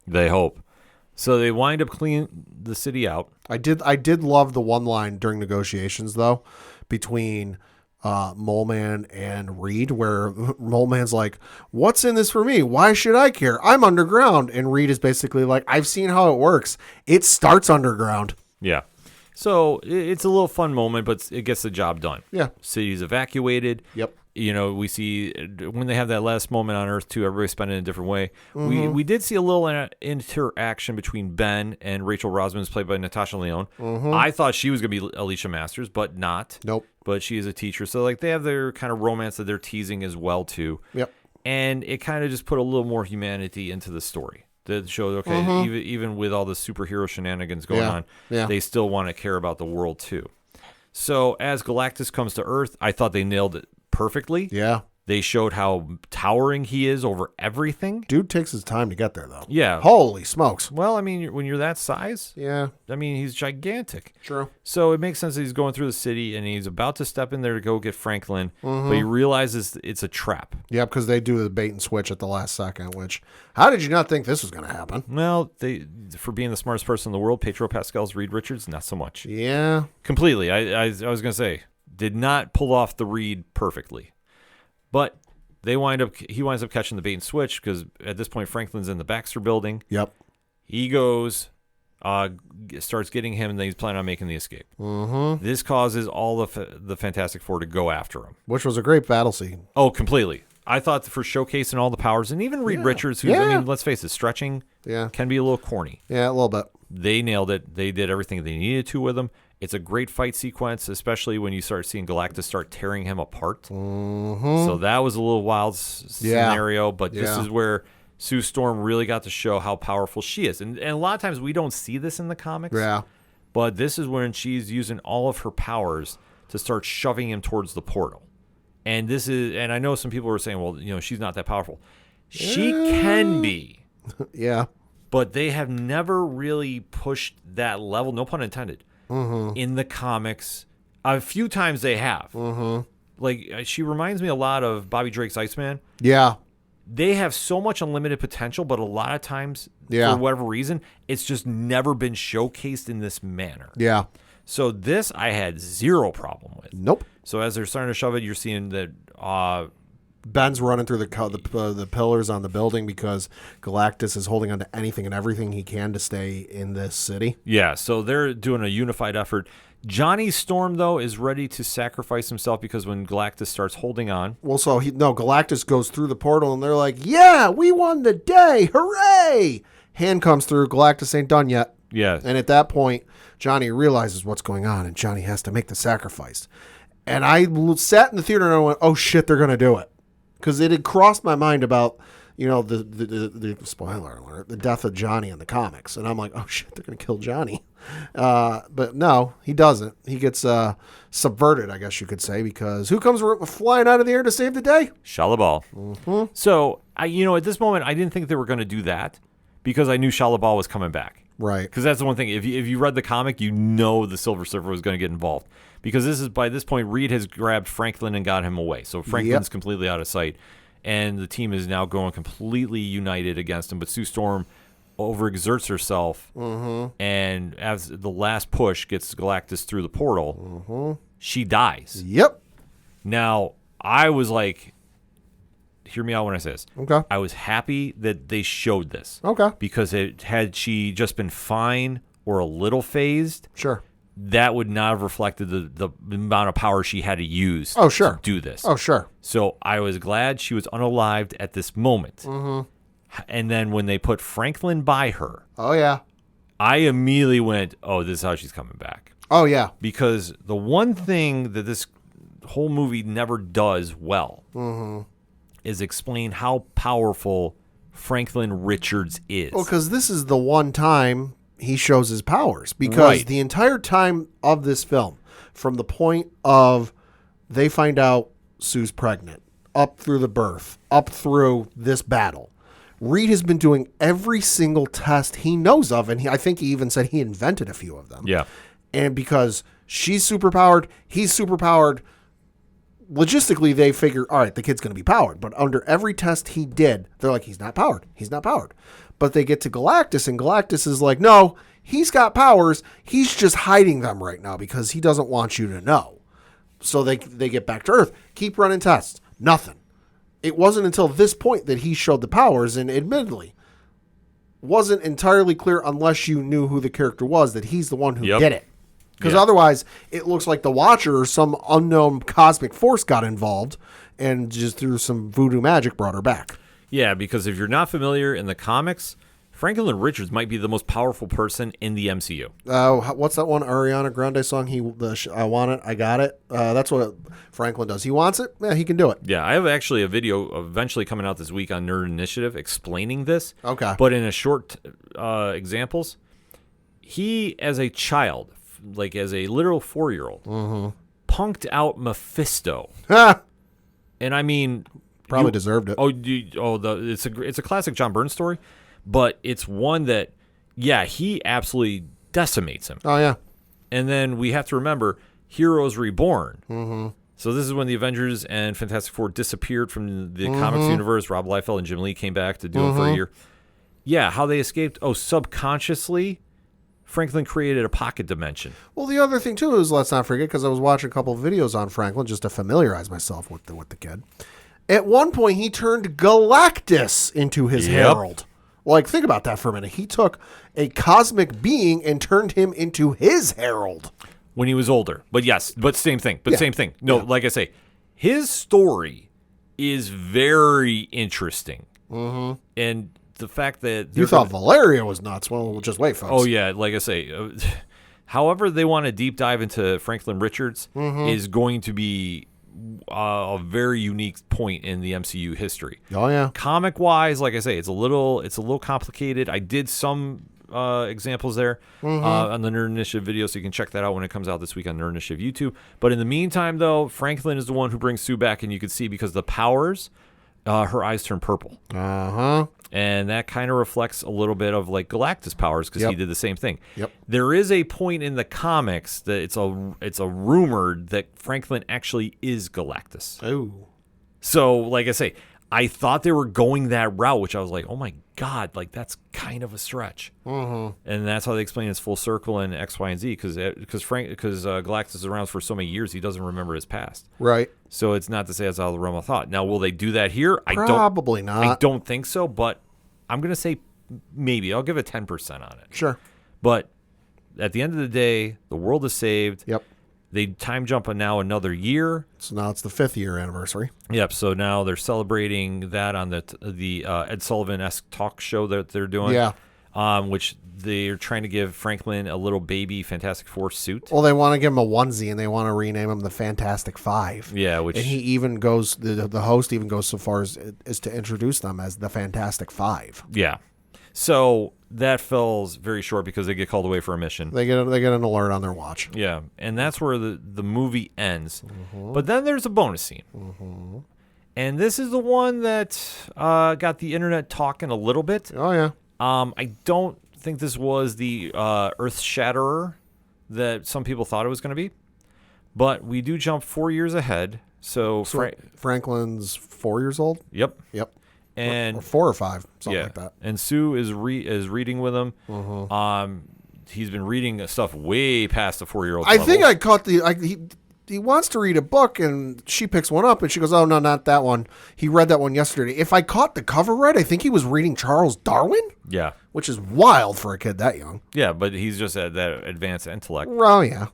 So they wind up cleaning the city out. I did love the one line during negotiations, though, between Mole Man and Reed, where Mole Man's like, what's in this for me? Why should I care? I'm underground. And Reed is basically like, I've seen how it works. It starts underground. Yeah. So it's a little fun moment, but it gets the job done. Yeah. City's evacuated. Yep. We see when they have that last moment on Earth too, everybody's spending it a different way. We did see a little interaction between Ben and Rachel Rosman's played by Natasha Lyonne. I thought she was going to be Alicia Masters, but not. Nope. But she is a teacher. So like they have their kind of romance that they're teasing as well too. Yep. And it kind of just put a little more humanity into the story. That showed, okay, even with all the superhero shenanigans going on, they still want to care about the world too. So as Galactus comes to Earth, I thought they nailed it perfectly. Yeah. They showed how towering he is over everything. Dude takes his time to get there, though. Yeah. Holy smokes. Well, I mean, when you're that size, yeah. I mean, he's gigantic. True. So it makes sense that he's going through the city and he's about to step in there to go get Franklin, but he realizes it's a trap. Yeah, because they do the bait and switch at the last second, which, how did you not think this was going to happen? Well, for being the smartest person in the world, Pedro Pascal's Reed Richards, not so much. Yeah. Completely. I was going to say, did not pull off the read perfectly. But he winds up catching the bait and switch because at this point Franklin's in the Baxter building. Yep. He goes, starts getting him, and then he's planning on making the escape. This causes all the Fantastic Four to go after him. Which was a great battle scene. Oh, completely. I thought for showcasing all the powers, and even Reed Richards, who's, I mean, let's face it, stretching can be a little corny. Yeah, a little bit. They nailed it. They did everything they needed to with him. It's a great fight sequence, especially when you start seeing Galactus start tearing him apart. So that was a little wild scenario, but this is where Sue Storm really got to show how powerful she is. And a lot of times we don't see this in the comics. Yeah. But this is when she's using all of her powers to start shoving him towards the portal. And I know some people were saying, well, she's not that powerful. She can be. Yeah. But they have never really pushed that level, no pun intended, in the comics. A few times they have. Like, she reminds me a lot of Bobby Drake's Iceman. Yeah. They have so much unlimited potential, but a lot of times, for whatever reason, it's just never been showcased in this manner. Yeah. So this I had zero problem with. Nope. So as they're starting to shove it, you're seeing that Ben's running through the pillars on the building because Galactus is holding on to anything and everything he can to stay in this city. Yeah, so they're doing a unified effort. Johnny Storm, though, is ready to sacrifice himself because when Galactus starts holding on... Well, Galactus goes through the portal and they're like, yeah, we won the day. Hooray! Hand comes through. Galactus ain't done yet. Yeah. And at that point, Johnny realizes what's going on and Johnny has to make the sacrifice. And I sat in the theater and I went, oh, shit, they're going to do it. Because it had crossed my mind about, the spoiler alert, the death of Johnny in the comics. And I'm like, oh, shit, they're going to kill Johnny. But no, he doesn't. He gets subverted, I guess you could say, because who comes flying out of the air to save the day? Shalabal. So, at this moment, I didn't think they were going to do that because I knew Shalabal was coming back. Right. Because that's the one thing. If you read the comic, the Silver Surfer was going to get involved. Because by this point, Reed has grabbed Franklin and got him away. So Franklin's completely out of sight. And the team is now going completely united against him. But Sue Storm overexerts herself. And as the last push gets Galactus through the portal, she dies. Yep. Now, I was like, hear me out when I say this. Okay. I was happy that they showed this. Okay. Because had she just been fine or a little phased, sure, that would not have reflected the amount of power she had to use to do this. Oh, sure. So I was glad she was unalived at this moment. And then when they put Franklin by her, oh, yeah, I immediately went, oh, this is how she's coming back. Oh, yeah. Because the one thing that this whole movie never does well is explain how powerful Franklin Richards is. Well, because this is the one time he shows his powers. Because the entire time of this film, from the point of they find out Sue's pregnant, up through the birth, up through this battle, Reed has been doing every single test he knows of. And I think he even said he invented a few of them. Yeah. And because she's superpowered, he's superpowered, logistically, they figure, all right, the kid's going to be powered. But under every test he did, they're like, he's not powered. He's not powered. But they get to Galactus, and Galactus is like, no, he's got powers. He's just hiding them right now because he doesn't want you to know. So they get back to Earth. Keep running tests. Nothing. It wasn't until this point that he showed the powers, and admittedly, wasn't entirely clear unless you knew who the character was that he's the one who did it. Because Yeah. otherwise, it looks like the Watcher or some unknown cosmic force got involved and just through some voodoo magic brought her back. Yeah, because if you're not familiar in the comics, Franklin Richards might be the most powerful person in the MCU. What's that one Ariana Grande song? I want it, I got it. That's what Franklin does. He wants it, yeah, he can do it. Yeah, I have actually a video eventually coming out this week on Nerd Initiative explaining this. Okay. But in a short examples, he, as a child, like as a literal 4-year-old, punked out Mephisto. Ah, And I mean... probably deserved it. It's a classic John Byrne story, but it's one that, yeah, he absolutely decimates him. Oh, yeah. And then we have to remember Heroes Reborn. Mm-hmm. So this is when the Avengers and Fantastic Four disappeared from the comics universe. Rob Liefeld and Jim Lee came back to do it for a year. Yeah, how they escaped? Oh, subconsciously, Franklin created a pocket dimension. Well, the other thing, too, is let's not forget, because I was watching a couple of videos on Franklin just to familiarize myself with the kid. At one point, he turned Galactus into his herald. Like, think about that for a minute. He took a cosmic being and turned him into his herald. When he was older. But yes, but same thing. Yeah. Same thing. No, like I say, his story is very interesting. Mm-hmm. And the fact that... You thought Valeria was nuts. Well, just wait, folks. Oh, yeah, like I say... however they want to deep dive into Franklin Richards is going to be a very unique point in the MCU history. Oh, yeah. Comic wise, like I say, it's a little complicated. I did some examples there on the Nerd Initiative video, so you can check that out when it comes out this week on Nerd Initiative YouTube. But in the meantime, though, Franklin is the one who brings Sue back, and you can see because the powers, her eyes turn purple. Uh-huh. And that kind of reflects a little bit of like Galactus powers because he did the same thing. Yep. There is a point in the comics that it's a rumored that Franklin actually is Galactus. Oh. So, like I say, I thought they were going that route, which I was like, oh my God, like that's kind of a stretch. And that's how they explain it's full circle and X, Y, and Z because Galactus is around for so many years, he doesn't remember his past. Right. So it's not to say it's out of the realm of thought. Now, will they do that here? Probably not. I don't think so, but I'm going to say maybe. I'll give it 10% on it. Sure. But at the end of the day, the world is saved. Yep. They time jump another year. So now it's the 5th year anniversary. Yep. So now they're celebrating that on the Ed Sullivan-esque talk show that they're doing. Yeah. Which they're trying to give Franklin a little baby Fantastic Four suit. Well, they want to give him a onesie, and they want to rename him the Fantastic Five. Yeah, which... And he even goes, the host even goes so far as to introduce them as the Fantastic Five. Yeah. So that falls very short because they get called away for a mission. They get an alert on their watch. Yeah, and that's where the movie ends. But then there's a bonus scene. And this is the one that got the internet talking a little bit. Oh, yeah. I don't think this was the Earth Shatterer that some people thought it was going to be. But we do jump 4 years ahead. So Franklin's 4 years old? Yep. And or 4 or 5, something like that. And Sue is reading with him. He's been reading stuff way past the 4-year-old I level. think I caught he wants to read a book, and she picks one up, and she goes, oh, no, not that one. He read that one yesterday. If I caught the cover right, I think he was reading Charles Darwin. Yeah. Which is wild for a kid that young. Yeah, but he's just at that advanced intellect. Oh, yeah.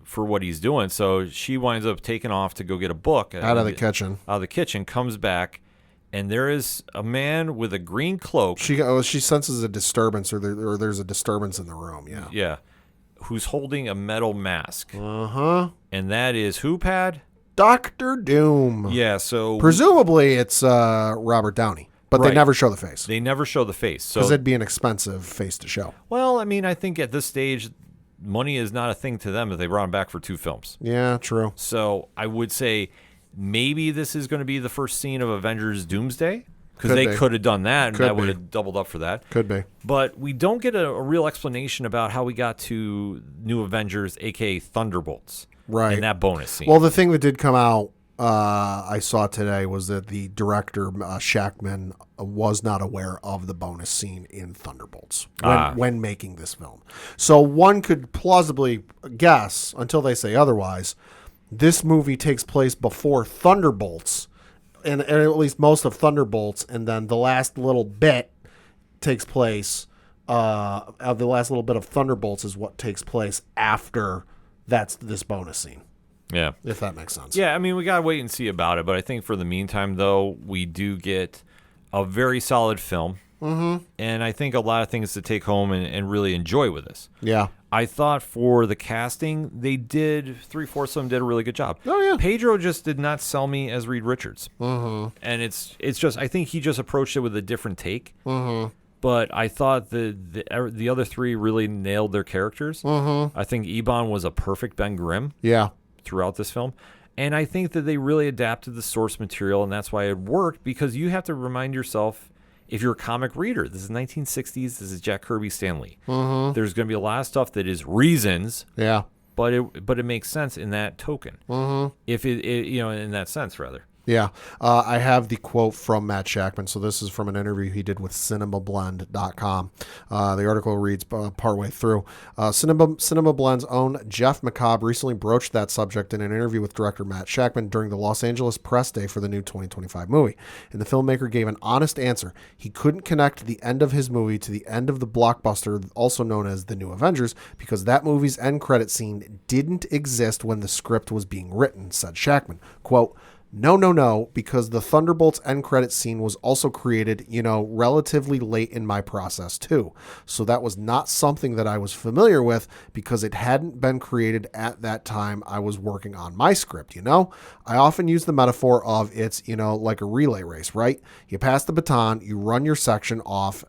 For what he's doing. So she winds up taking off to go get a book. Out of the kitchen. Comes back, and there is a man with a green cloak. She senses a disturbance, or there's a disturbance in the room, yeah. Yeah. Who's holding a metal mask. Uh-huh. And that is who, Pad? Dr. Doom. Yeah, so... Presumably it's Robert Downey, but they never show the face. They never show the face. Because it'd be an expensive face to show. Well, I mean, I think at this stage, money is not a thing to them if they brought him back for 2 films. Yeah, true. So I would say maybe this is going to be the first scene of Avengers Doomsday. Because they could have done that, and that would have doubled up for that. Could be. But we don't get a real explanation about how we got to New Avengers, a.k.a. Thunderbolts. Right. In that bonus scene. Well, the thing that did come out, I saw today, was that the director, Shackman, was not aware of the bonus scene in Thunderbolts when making this film. So one could plausibly guess, until they say otherwise, this movie takes place before Thunderbolts, and at least most of Thunderbolts, and then the last little bit takes place the last little bit of Thunderbolts is what takes place after this bonus scene. Yeah. If that makes sense. Yeah, I mean, we got to wait and see about it. But I think for the meantime, though, we do get a very solid film. Mm-hmm. And I think a lot of things to take home and really enjoy with this. Yeah. I thought for the casting, they did, 3/4 of them did a really good job. Oh, yeah. Pedro just did not sell me as Reed Richards. Mm-hmm. And it's just, I think he just approached it with a different take. Mm-hmm. But I thought the other three really nailed their characters. Mm-hmm. I think Ebon was a perfect Ben Grimm. Yeah. Throughout this film. And I think that they really adapted the source material, and that's why it worked, because you have to remind yourself, if you're a comic reader, this is 1960s, this is Jack Kirby, Stan Lee. Mm-hmm. There's going to be a lot of stuff that is reasons, yeah, but it makes sense in that token. Mm-hmm. If it in that sense, rather. Yeah. I have the quote from Matt Shackman. So this is from an interview he did with cinemablend.com. The article reads partway through. Cinema Blend's own Jeff McCobb recently broached that subject in an interview with director Matt Shackman during the Los Angeles press day for the new 2025 movie. And the filmmaker gave an honest answer. He couldn't connect the end of his movie to the end of the blockbuster, also known as The New Avengers, because that movie's end credit scene didn't exist when the script was being written, said Shackman. Quote, No, because the Thunderbolts end credit scene was also created, relatively late in my process too. So that was not something that I was familiar with because it hadn't been created at that time I was working on my script, I often use the metaphor of it's, like a relay race, right? You pass the baton, you run your section off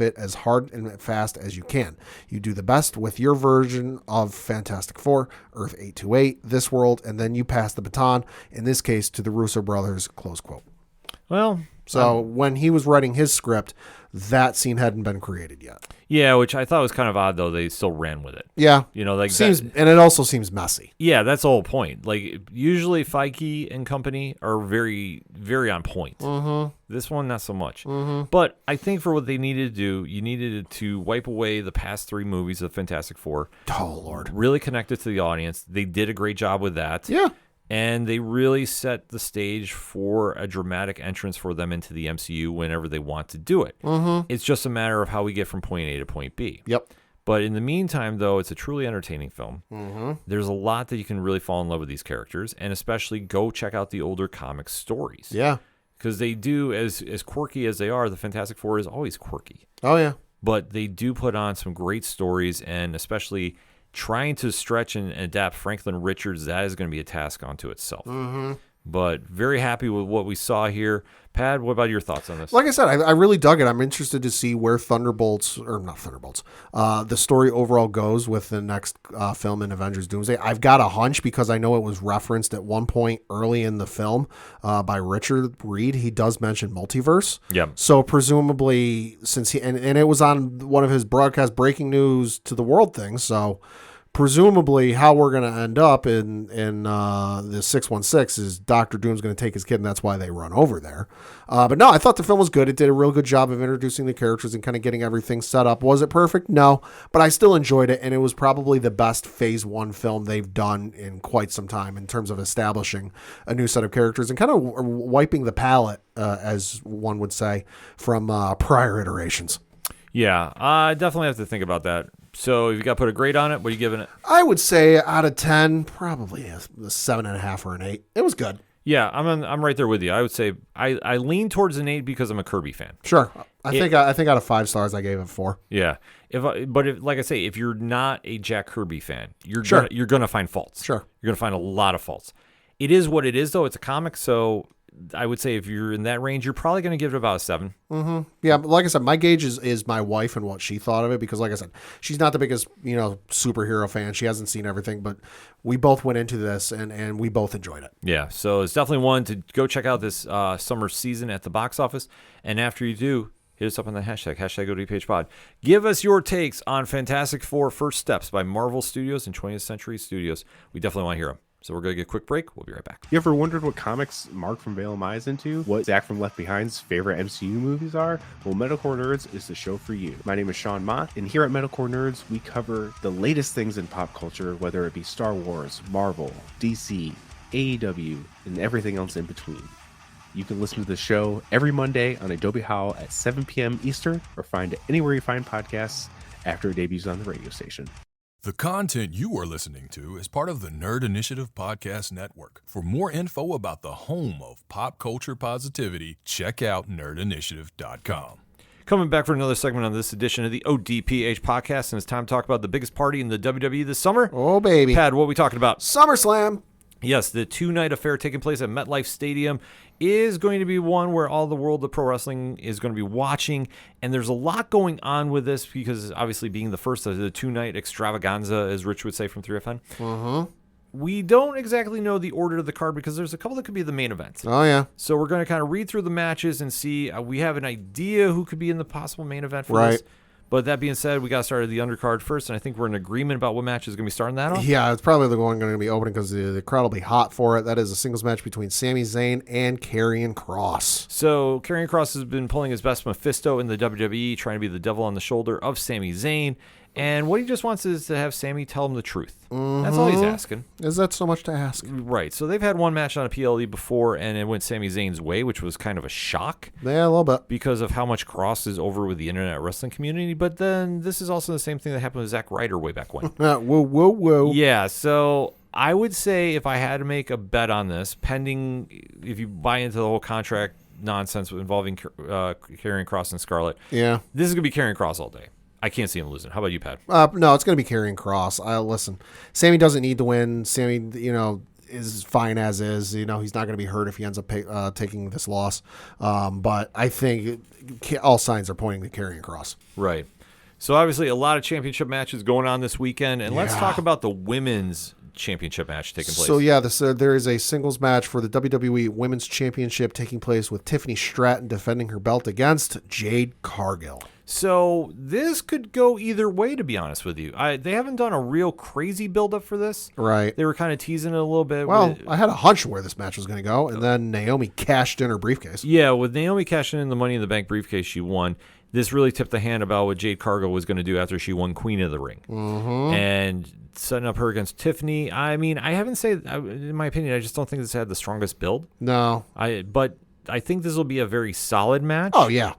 it as hard and fast as you can. You do the best with your version of Fantastic Four, Earth 828, this world, and then you pass the baton. In this case, to the Russo brothers, close quote. Well, so when he was writing his script, that scene hadn't been created yet. Yeah, which I thought was kind of odd, though. They still ran with it. Yeah. Seems, and it also seems messy. Yeah, that's the whole point. Like, usually Feige and company are very, very on point. Mm-hmm. This one, not so much. Mm-hmm. But I think for what they needed to do, you needed to wipe away the past three movies of Fantastic Four. Oh, Lord. Really connect it to the audience. They did a great job with that. Yeah. And they really set the stage for a dramatic entrance for them into the MCU whenever they want to do it. Mm-hmm. It's just a matter of how we get from point A to point B. Yep. But in the meantime, though, it's a truly entertaining film. Mm-hmm. There's a lot that you can really fall in love with these characters, and especially go check out the older comic stories. Yeah. Because they do, as quirky as they are, the Fantastic Four is always quirky. Oh, yeah. But they do put on some great stories, and especially trying to stretch and adapt Franklin Richards, that is going to be a task unto itself. Mm-hmm. But very happy with what we saw here. Pad, what about your thoughts on this? Like I said, I really dug it. I'm interested to see where the story overall goes with the next film in Avengers Doomsday. I've got a hunch because I know it was referenced at one point early in the film by Richard Reed. He does mention multiverse. Yeah. So presumably, since and it was on one of his broadcast breaking news to the world things, so presumably how we're going to end up in the 616 is Dr. Doom's going to take his kid, and that's why they run over there. But no, I thought the film was good. It did a real good job of introducing the characters and kind of getting everything set up. Was it perfect? No, but I still enjoyed it, and it was probably the best Phase 1 film they've done in quite some time in terms of establishing a new set of characters and kind of wiping the palette, as one would say, from prior iterations. Yeah, I definitely have to think about that. So if you got to put a grade on it, what are you giving it? I would say out of 10, probably a 7.5 or an 8. It was good. Yeah, I'm right there with you. I would say I lean towards an 8 because I'm a Kirby fan. Sure, I think out of 5 stars, I gave it 4. Yeah, like I say, if you're not a Jack Kirby fan, you're gonna find faults. Sure, you're gonna find a lot of faults. It is what it is, though. It's a comic, so I would say if you're in that range, you're probably going to give it about a 7. Mm-hmm. Yeah, but like I said, my gauge is my wife and what she thought of it, because like I said, she's not the biggest, superhero fan. She hasn't seen everything, but we both went into this and we both enjoyed it. Yeah, so it's definitely one to go check out this summer season at the box office. And after you do, hit us up on the hashtag ODPH pod. Give us your takes on Fantastic Four First Steps by Marvel Studios and 20th Century Studios. We definitely want to hear them. So we're going to get a quick break. We'll be right back. You ever wondered what comics Mark from Vale is into? What Zach from Left Behind's favorite MCU movies are? Well, Metalcore Nerds is the show for you. My name is Sean Mott, and here at Metalcore Nerds, we cover the latest things in pop culture, whether it be Star Wars, Marvel, DC, AEW, and everything else in between. You can listen to the show every Monday on Adobe Howl at 7 p.m. Eastern, or find it anywhere you find podcasts after it debuts on the radio station. The content you are listening to is part of the Nerd Initiative Podcast Network. For more info about the home of pop culture positivity, check out nerdinitiative.com. Coming back for another segment on this edition of the ODPH podcast, and it's time to talk about the biggest party in the WWE this summer. Oh, baby. Pad, what are we talking about? SummerSlam. Yes, the two-night affair taking place at MetLife Stadium is going to be one where all the world of pro wrestling is going to be watching, and there's a lot going on with this because obviously being the first of the two-night extravaganza, as Rich would say from 3FN. We don't exactly know the order of the card because there's a couple that could be the main event. Oh, yeah. So we're going to kind of read through the matches and see. We have an idea who could be in the possible main event for this. But that being said, we got to start at the undercard first, and I think we're in agreement about what match is going to be starting that off. Yeah, it's probably the one going to be opening because the crowd will be hot for it. That is a singles match between Sami Zayn and Karrion Kross. So Karrion Kross has been pulling his best Mephisto in the WWE, trying to be the devil on the shoulder of Sami Zayn. And what he just wants is to have Sami tell him the truth. That's all he's asking. Is that so much to ask? Right. So they've had one match on a PLE before, and it went Sami Zayn's way, which was kind of a shock. Yeah, a little bit. Because of how much Kross is over with the internet wrestling community. But then this is also the same thing that happened with Zack Ryder way back when. Whoa. Yeah, so I would say if I had to make a bet on this, pending if you buy into the whole contract nonsense involving Karrion Kross and Scarlett, yeah, this is going to be Karrion Kross all day. I can't see him losing. How about you, Pat? No, it's going to be Karrion Kross. Listen, Sami doesn't need to win. Sami, is fine as is. He's not going to be hurt if he ends up taking this loss. But I think all signs are pointing to Karrion Kross. Right. So obviously a lot of championship matches going on this weekend, and let's talk about the women's championship match taking place. So yeah, there is a singles match for the WWE Women's Championship taking place with Tiffany Stratton defending her belt against Jade Cargill. So this could go either way, to be honest with you. They haven't done a real crazy build-up for this. Right. They were kind of teasing it a little bit. Well, I had a hunch where this match was going to go, and then Naomi cashed in her briefcase. Yeah, with Naomi cashing in the Money in the Bank briefcase she won, this really tipped the hand about what Jade Cargill was going to do after she won Queen of the Ring. And setting up her against Tiffany. I mean, I haven't said, in my opinion, I just don't think this had the strongest build. No. But I think this will be a very solid match. Oh, yeah.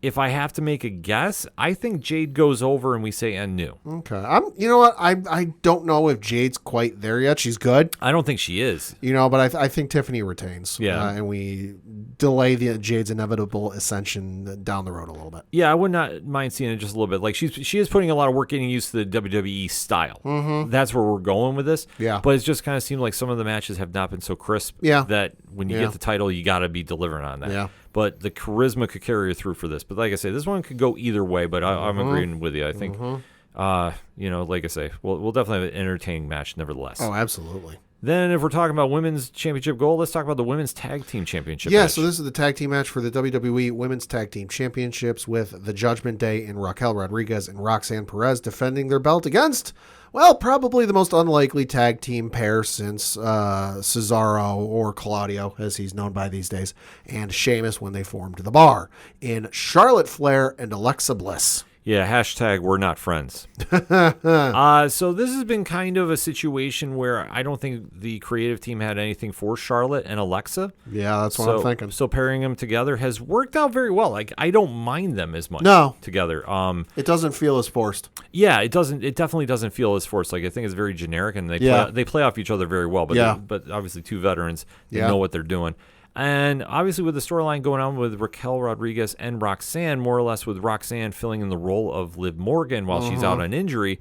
If I have to make a guess, I think Jade goes over and we say end new. Okay. You know what? I don't know if Jade's quite there yet. She's good. I don't think she is. But I think Tiffany retains. Yeah. And we delay Jade's inevitable ascension down the road a little bit. Yeah, I would not mind seeing it just a little bit. Like she is putting a lot of work getting used to the WWE style. That's where we're going with this. Yeah. But it's just kind of seemed like some of the matches have not been so crisp. Yeah. That when you get the title, you got to be delivering on that. Yeah. But the charisma could carry you through for this. But like I say, this one could go either way. But I'm agreeing with you. I think, like I say, we'll definitely have an entertaining match nevertheless. Oh, absolutely. Then if we're talking about women's championship gold, let's talk about the women's tag team championship match. match. So this is the tag team match for the WWE Women's Tag Team Championships with the Judgment Day and Raquel Rodriguez and Roxanne Perez defending their belt against, well, probably the most unlikely tag team pair since Cesaro, or Claudio, as he's known by these days, and Sheamus when they formed The Bar, in Charlotte Flair and Alexa Bliss. Yeah, hashtag we're not friends. So this has been kind of a situation where I don't think the creative team had anything for Charlotte and Alexa. Yeah, that's what I'm thinking. So pairing them together has worked out very well. Like, I don't mind them as much together. It doesn't feel as forced. Yeah, it doesn't. It definitely doesn't feel as forced. Like, I think it's very generic, and they play off each other very well. But but obviously two veterans know what they're doing. And obviously with the storyline going on with Raquel Rodriguez and Roxanne, more or less with Roxanne filling in the role of Liv Morgan while she's out on injury,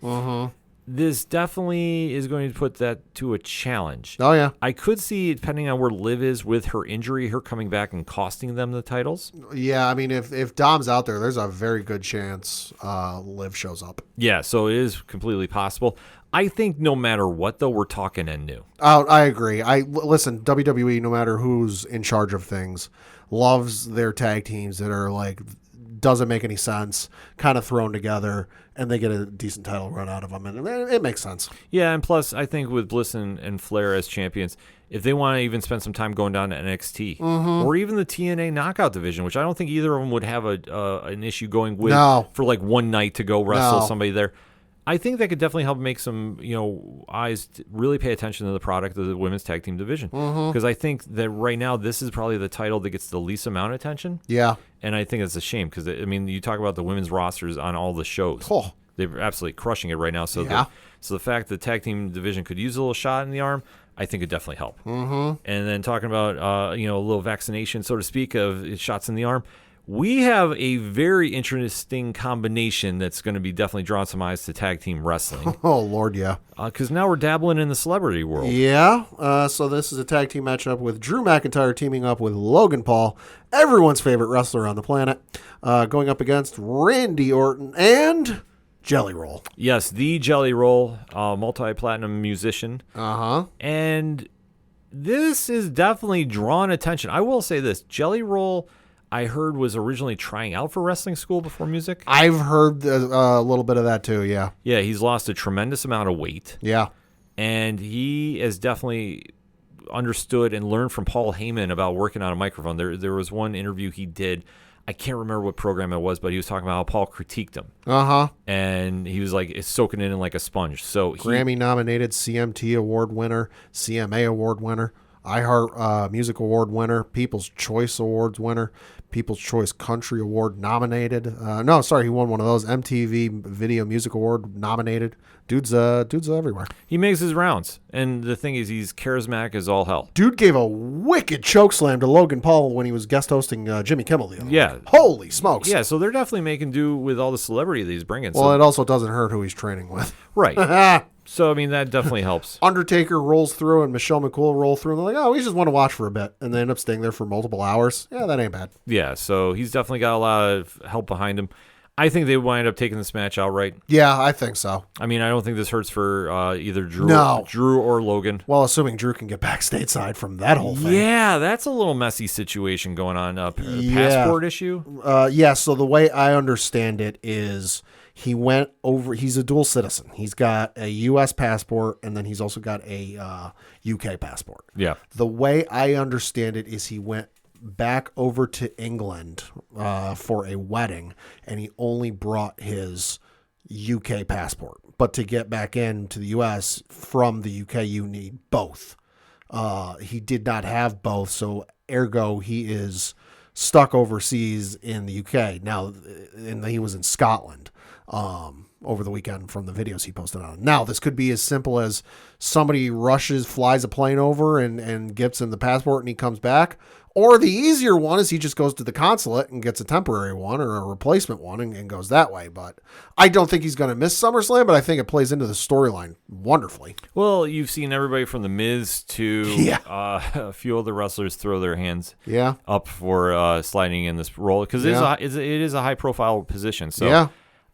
this definitely is going to put that to a challenge. Oh, yeah. I could see, depending on where Liv is with her injury, her coming back and costing them the titles. Yeah, I mean, if Dom's out there, there's a very good chance Liv shows up. Yeah, so it is completely possible. I think no matter what, though, we're talking end new. Oh, I agree. Listen, WWE, no matter who's in charge of things, loves their tag teams that are like, doesn't make any sense, kind of thrown together, and they get a decent title run out of them, and it makes sense. Yeah, and plus, I think with Bliss and Flair as champions, if they want to even spend some time going down to NXT or even the TNA Knockout division, which I don't think either of them would have an issue going with for like one night to go wrestle somebody there. I think that could definitely help make some, eyes really pay attention to the product of the women's tag team division. Because I think that right now this is probably the title that gets the least amount of attention. Yeah. And I think it's a shame because, you talk about the women's rosters on all the shows. Oh. They're absolutely crushing it right now. So, Yeah. the fact that the tag team division could use a little shot in the arm, I think would definitely help. And then talking about, a little vaccination, so to speak, of shots in the arm. We have a very interesting combination that's going to be definitely drawing some eyes to tag team wrestling. Oh, Lord, yeah. Because now we're dabbling in the celebrity world. Yeah. So this is a tag team matchup with Drew McIntyre teaming up with Logan Paul, everyone's favorite wrestler on the planet, going up against Randy Orton and Jelly Roll. Yes, the Jelly Roll, multi-platinum musician. Uh-huh. And this is definitely drawing attention. I will say this. Jelly Roll, I heard, was originally trying out for wrestling school before music. I've heard a little bit of that too, yeah. Yeah, he's lost a tremendous amount of weight. Yeah. And he has definitely understood and learned from Paul Heyman about working on a microphone. There was one interview he did. I can't remember what program it was, but he was talking about how Paul critiqued him. Uh-huh. And he was like, it's soaking it in like a sponge. So Grammy-nominated CMT Award winner, CMA Award winner, iHeart Music Award winner, People's Choice Awards winner, People's Choice Country Award nominated. He won one of those. MTV Video Music Award nominated. Dude's everywhere. He makes his rounds. And the thing is, he's charismatic as all hell. Dude gave a wicked chokeslam to Logan Paul when he was guest hosting Jimmy Kimmel the other Yeah. week. Holy smokes. Yeah, so they're definitely making do with all the celebrity that he's bringing. Well, it also doesn't hurt who he's training with. Right. So, that definitely helps. Undertaker rolls through and Michelle McCool roll through, and they're like, oh, we just want to watch for a bit. And they end up staying there for multiple hours. Yeah, that ain't bad. Yeah, so he's definitely got a lot of help behind him. I think they wind up taking this match outright. Yeah, I think so. I don't think this hurts for either Drew or Logan. Well, assuming Drew can get back stateside from that whole thing. Yeah, that's a little messy situation going on. Passport issue? So the way I understand it is he went over, he's a dual citizen. He's got a U.S. passport, and then he's also got a UK passport. Yeah. The way I understand it is he went back over to England for a wedding, and he only brought his UK passport. But to get back into the U.S. from the UK, you need both. He did not have both, so ergo he is stuck overseas in the UK. Now, and he was in Scotland over the weekend from the videos he posted on. Now, this could be as simple as somebody flies a plane over and gets him the passport and he comes back. Or the easier one is he just goes to the consulate and gets a temporary one or a replacement one and goes that way. But I don't think he's going to miss SummerSlam, but I think it plays into the storyline wonderfully. Well, you've seen everybody from The Miz to a few other wrestlers throw their hands up for sliding in this role because it is a high-profile position. So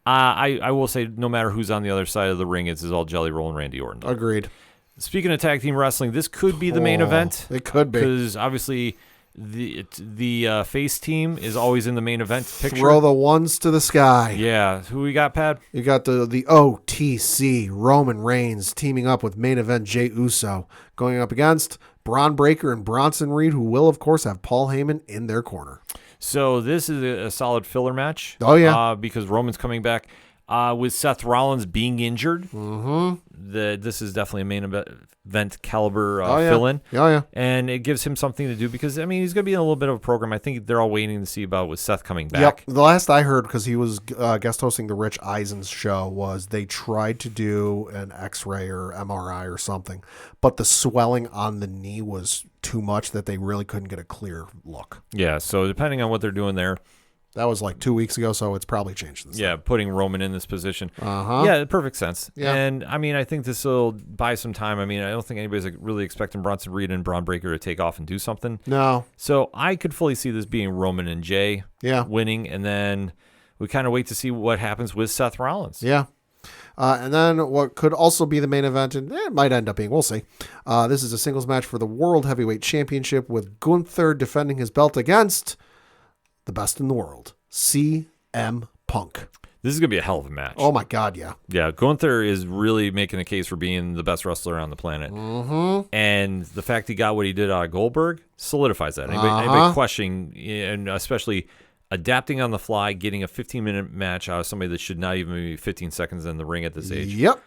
I will say no matter who's on the other side of the ring, it's all Jelly Roll and Randy Orton. Agreed. Speaking of tag team wrestling, this could be the main event. It could be. Because obviously the face team is always in the main event picture. Throw the ones to the sky. Yeah. Who we got, Pat? You got the OTC, Roman Reigns, teaming up with main event Jey Uso, going up against Braun Breaker and Bronson Reed, who will, of course, have Paul Heyman in their corner. So this is a solid filler match. Oh, yeah. Because Roman's coming back. With Seth Rollins being injured, this is definitely a main event caliber fill-in. Oh, yeah. And it gives him something to do because, he's going to be in a little bit of a program. I think they're all waiting to see about with Seth coming back. Yep. The last I heard, because he was guest hosting the Rich Eisen's show, was they tried to do an X-ray or MRI or something, but the swelling on the knee was too much that they really couldn't get a clear look. Yeah, so depending on what they're doing there. That was like 2 weeks ago, so it's probably changed this time. Putting Roman in this position. Uh-huh. Perfect sense. Yeah. And, I think this will buy some time. I don't think anybody's really expecting Bronson Reed and Braun Breaker to take off and do something. No. So I could fully see this being Roman and Jay winning, and then we kind of wait to see what happens with Seth Rollins. Yeah. And then what could also be the main event, and it might end up being, we'll see. This is a singles match for the World Heavyweight Championship with Gunther defending his belt against the best in the world, CM Punk. This is going to be a hell of a match. Oh, my God, yeah. Yeah, Gunther is really making a case for being the best wrestler on the planet. Mm-hmm. And the fact he got what he did out of Goldberg solidifies that. Anybody questioning, and especially adapting on the fly, getting a 15-minute match out of somebody that should not even be 15 seconds in the ring at this age. Yep.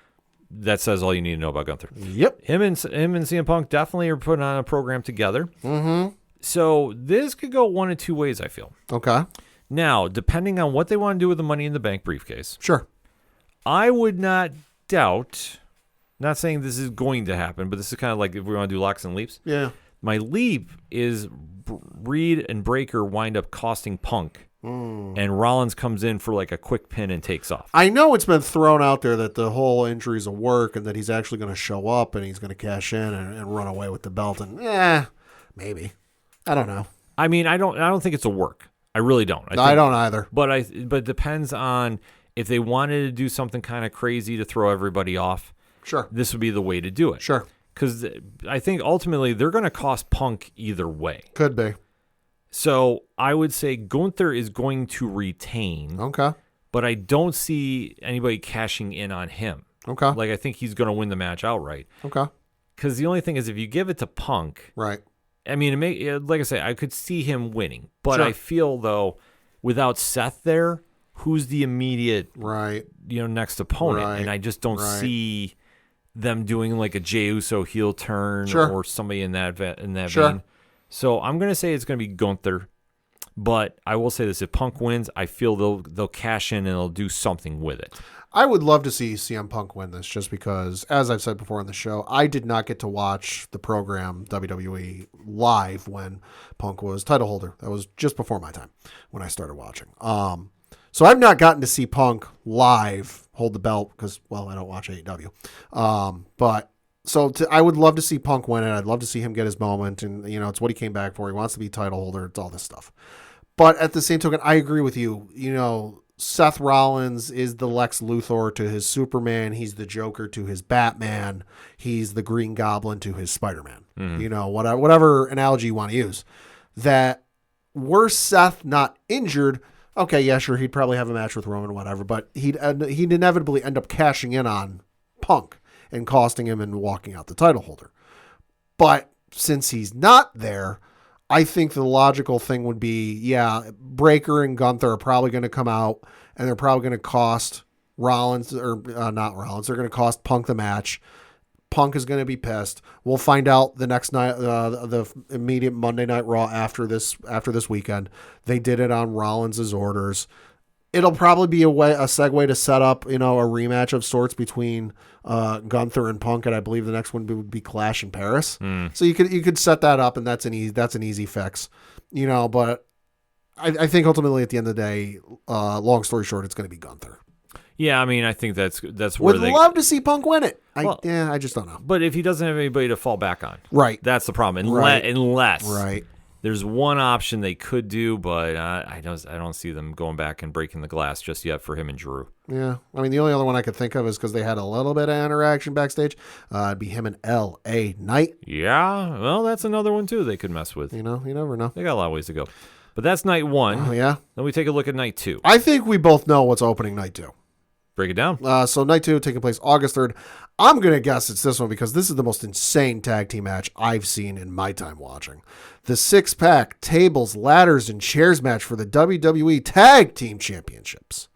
That says all you need to know about Gunther. Yep. Him and CM Punk definitely are putting on a program together. Mm-hmm. So this could go one of two ways, I feel. Okay. Now, depending on what they want to do with the Money in the Bank briefcase, Sure. I would not doubt, not saying this is going to happen, but this is kind of like if we want to do locks and leaps. Yeah. My leap is Reed and Breaker wind up costing Punk, and Rollins comes in for like a quick pin and takes off. I know it's been thrown out there that the whole injury's a work and that he's actually going to show up and he's going to cash in and run away with the belt. And maybe. I don't know. I mean, I don't think it's a work. I really don't. I don't either. But it depends on if they wanted to do something kind of crazy to throw everybody off. Sure. This would be the way to do it. Sure. Because I think ultimately they're going to cost Punk either way. Could be. So I would say Gunther is going to retain. Okay. But I don't see anybody cashing in on him. Okay. Like, I think he's going to win the match outright. Okay. Because the only thing is, if you give it to Punk, Right. I mean, like I say, I could see him winning. But Sure. I feel, though, without Seth there, who's the immediate Right. next opponent? Right. And I just don't Right. see them doing like a Jey Uso heel turn Sure. or somebody in that Sure. vein. So I'm going to say it's going to be Gunther. But I will say this: if Punk wins, I feel they'll cash in and they'll do something with it. I would love to see CM Punk win this just because, as I've said before on the show, I did not get to watch the program WWE live when Punk was title holder. That was just before my time when I started watching. So I've not gotten to see Punk live hold the belt because, well, I don't watch AEW. I would love to see Punk win it. I'd love to see him get his moment. And, it's what he came back for. He wants to be title holder. It's all this stuff. But at the same token, I agree with you. Seth Rollins is the Lex Luthor to his Superman. He's the Joker to his Batman. He's the Green Goblin to his Spider-Man. Whatever analogy you want to use. That were Seth not injured, okay, yeah, sure, he'd probably have a match with Roman, whatever, but he'd inevitably end up cashing in on Punk and costing him and walking out the title holder. But since he's not there, I think the logical thing would be, yeah, Breaker and Gunther are probably going to come out and they're probably going to cost Rollins, or not Rollins, they're going to cost Punk the match. Punk is going to be pissed. We'll find out the next night, the immediate Monday Night Raw after this weekend. They did it on Rollins' orders. It'll probably be a segue to set up, a rematch of sorts between Gunther and Punk, and I believe the next one would be Clash in Paris. So you could set that up, and that's an easy fix, But I think ultimately at the end of the day, long story short, it's going to be Gunther. Yeah, I mean, I think that's where Would love to see Punk win it. I just don't know. But if he doesn't have anybody to fall back on, Right, that's the problem. Right. Unless right. There's one option they could do, but I don't see them going back and breaking the glass just yet for him and Drew. Yeah, I mean the only other one I could think of is because they had a little bit of interaction backstage. It'd be him and L.A. Knight. Yeah, well, that's another one too they could mess with. You never know. They got a lot of ways to go. But that's night one. Oh yeah. Then we take a look at night two. I think we both know what's opening night two. Break it down. So night two taking place August 3rd. I'm going to guess it's this one because this is the most insane tag team match I've seen in my time watching. The 6-pack tables, ladders, and chairs match for the WWE Tag Team Championships.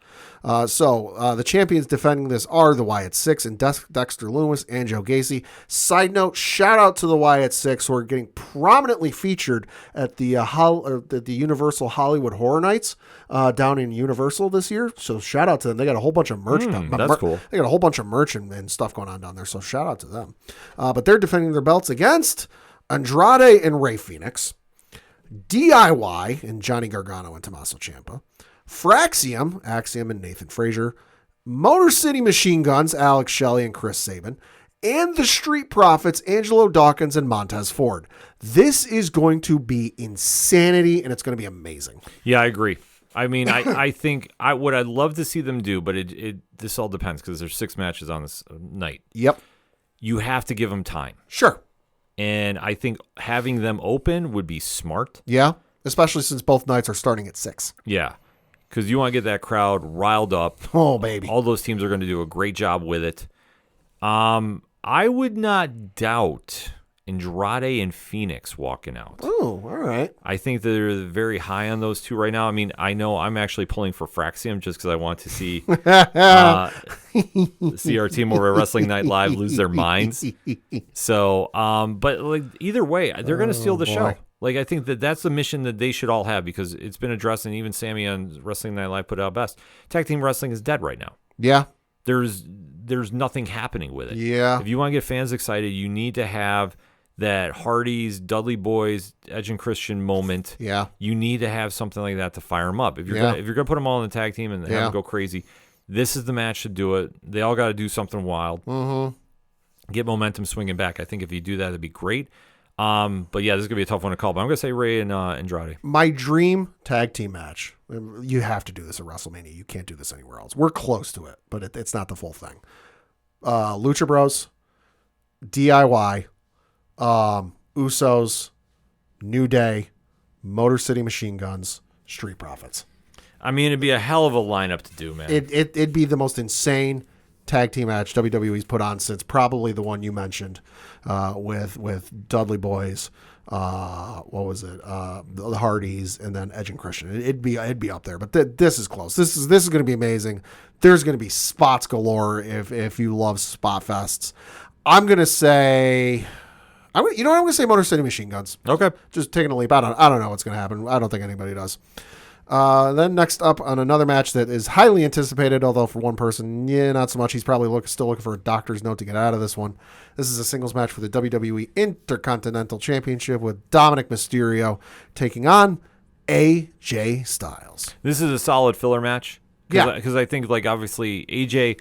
The champions defending this are the Wyatt Six and Dexter Loomis and Joe Gacy. Side note, shout out to the Wyatt Six who are getting prominently featured at the Universal Hollywood Horror Nights down in Universal this year. So shout out to them. They got a whole bunch of merch. That's cool. They got a whole bunch of merch and stuff going on down there. So shout out to them. But they're defending their belts against Andrade and Rey Fenix, DIY and Johnny Gargano and Tommaso Ciampa, Fraxium, Axiom and Nathan Frazier, Motor City Machine Guns, Alex Shelley and Chris Sabin, and the Street Profits, Angelo Dawkins and Montez Ford. This is going to be insanity, and it's going to be amazing. Yeah, I agree. I mean, I think what I'd love to see them do, but this all depends because there's 6 matches on this night. Yep. You have to give them time. Sure. And I think having them open would be smart. Yeah, especially since both nights are starting at 6. Yeah, because you want to get that crowd riled up. Oh, baby. All those teams are going to do a great job with it. I would not doubt Andrade and Phoenix walking out. Oh, all right. I think they're very high on those two right now. I mean, I know I'm actually pulling for Fraxium just because I want to see see our team over at Wrestling Night Live lose their minds. So, but like either way, they're going to steal the show. Like I think that's the mission that they should all have because it's been addressed, and even Sammy on Wrestling Night Live put it out best. Tag team wrestling is dead right now. Yeah. There's nothing happening with it. Yeah. If you want to get fans excited, you need to have that Hardy's, Dudley Boys, Edge and Christian moment. Yeah. You need to have something like that to fire them up. If you're gonna put them all in the tag team and have them go crazy, this is the match to do it. They all got to do something wild. Mm-hmm. Get momentum swinging back. I think if you do that, it'd be great. But yeah, this is gonna be a tough one to call. But I'm gonna say Ray and Andrade. My dream tag team match. You have to do this at WrestleMania. You can't do this anywhere else. We're close to it, but it's not the full thing. Lucha Bros, DIY, Usos, New Day, Motor City Machine Guns, Street Profits. I mean, it'd be a hell of a lineup to do, man. It'd be the most insane tag team match WWE's put on since probably the one you mentioned with Dudley Boys. What was it? The Hardys, and then Edge and Christian. It'd be up there, but this is close. This is going to be amazing. There's going to be spots galore if you love spot fests. I'm going to say, you know what? I'm going to say Motor City Machine Guns. Okay. Just taking a leap. I don't know what's going to happen. I don't think anybody does. Then next up on another match that is highly anticipated, although for one person, not so much. He's probably still looking for a doctor's note to get out of this one. This is a singles match for the WWE Intercontinental Championship with Dominic Mysterio taking on AJ Styles. This is a solid filler match. Yeah. Because I think, like, obviously, AJ,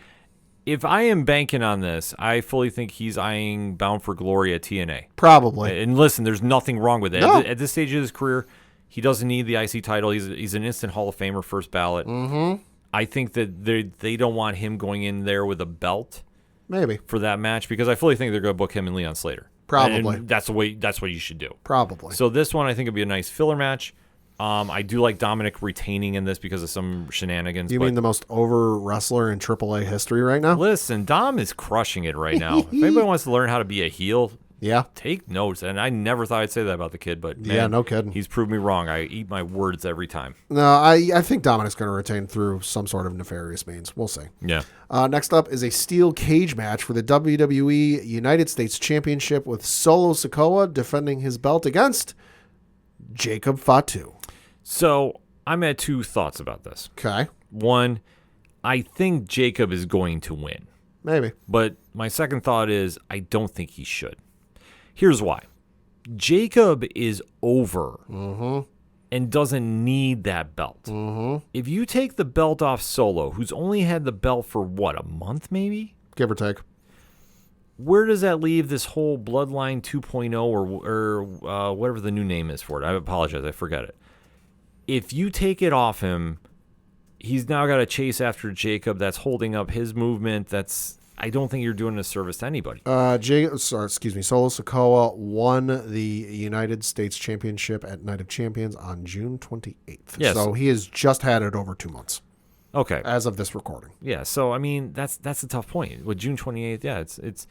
if I am banking on this, I fully think he's eyeing Bound for Glory at TNA. Probably. And listen, there's nothing wrong with it. No. At this stage of his career, he doesn't need the IC title. He's an instant Hall of Famer, first ballot. Mm-hmm. I think that they don't want him going in there with a belt. Maybe. For that match, because I fully think they're going to book him and Leon Slater. Probably. And that's what you should do. Probably. So this one I think would be a nice filler match. I do like Dominic retaining in this because of some shenanigans. You mean the most over wrestler in AAA history right now? Listen, Dom is crushing it right now. If anybody wants to learn how to be a heel, yeah, take notes. And I never thought I'd say that about the kid, but man, yeah, no kidding. He's proved me wrong. I eat my words every time. No, I think Dominic's going to retain through some sort of nefarious means. We'll see. Yeah. Next up is a steel cage match for the WWE United States Championship with Solo Sikoa defending his belt against Jacob Fatu. So I'm at two thoughts about this. Okay. One, I think Jacob is going to win. Maybe. But my second thought is I don't think he should. Here's why. Jacob is over and doesn't need that belt. Mm-hmm. If you take the belt off Solo, who's only had the belt for, a month maybe? Give or take. Where does that leave this whole Bloodline 2.0 or whatever the new name is for it? I apologize. I forget it. If you take it off him, he's now got to chase after Jacob. That's holding up his movement. I don't think you're doing a service to anybody. Solo Sikoa won the United States Championship at Night of Champions on June 28th. Yes. So he has just had it over 2 months. Okay. As of this recording. Yeah. So I mean, that's a tough point. With June 28th, yeah, it's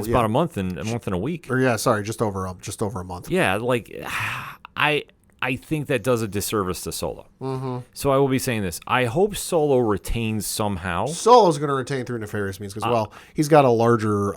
about a month and a week. Or just over a month. Yeah, like I think that does a disservice to Solo. Mm-hmm. So I will be saying this. I hope Solo retains somehow. Solo's going to retain through nefarious means because, he's got a larger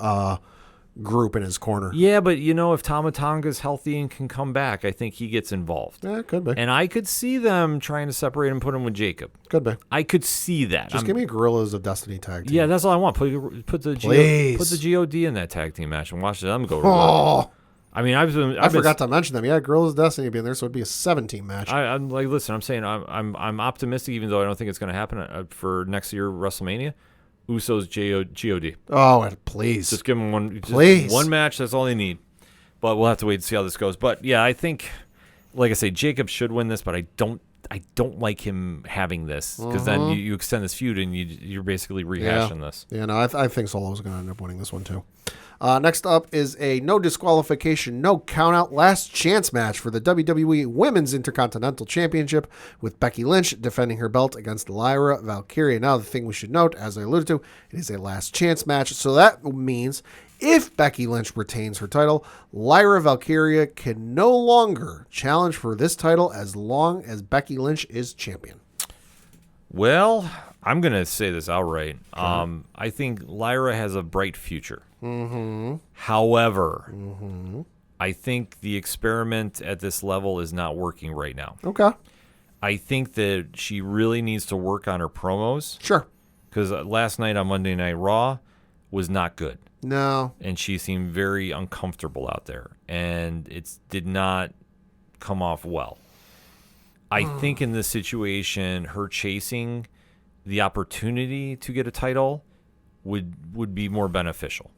group in his corner. Yeah, but if Tama Tonga's healthy and can come back, I think he gets involved. Yeah, could be. And I could see them trying to separate him and put him with Jacob. Could be. I could see that. Just give me Gorillas of Destiny tag team. Yeah, that's all I want. Put the GOD in that tag team match and watch them go. Oh. I mean, I forgot to mention them. Yeah, Gorillas of Destiny being there, so it'd be a 7-team match. I'm like, listen, I'm saying I'm optimistic, even though I don't think it's going to happen for next year WrestleMania. Usos GOD. Oh, please, just give them one match. That's all they need. But we'll have to wait to see how this goes. But yeah, I think, like I say, Jacob should win this, but I don't like him having this because then you extend this feud and you're basically rehashing this. Yeah, no, I think Solo's going to end up winning this one too. Next up is a no disqualification, no countout last chance match for the WWE Women's Intercontinental Championship with Becky Lynch defending her belt against Lyra Valkyria. Now, the thing we should note, as I alluded to, it is a last chance match. So that means If Becky Lynch retains her title, Lyra Valkyria can no longer challenge for this title as long as Becky Lynch is champion. Well, I'm going to say this outright. I think Lyra has a bright future. However, I think the experiment at this level is not working right now. Okay. I think that she really needs to work on her promos. Sure. Because last night on Monday Night Raw was not good. No. And she seemed very uncomfortable out there. And it did not come off well. I think in this situation, her chasing the opportunity to get a title would be more beneficial.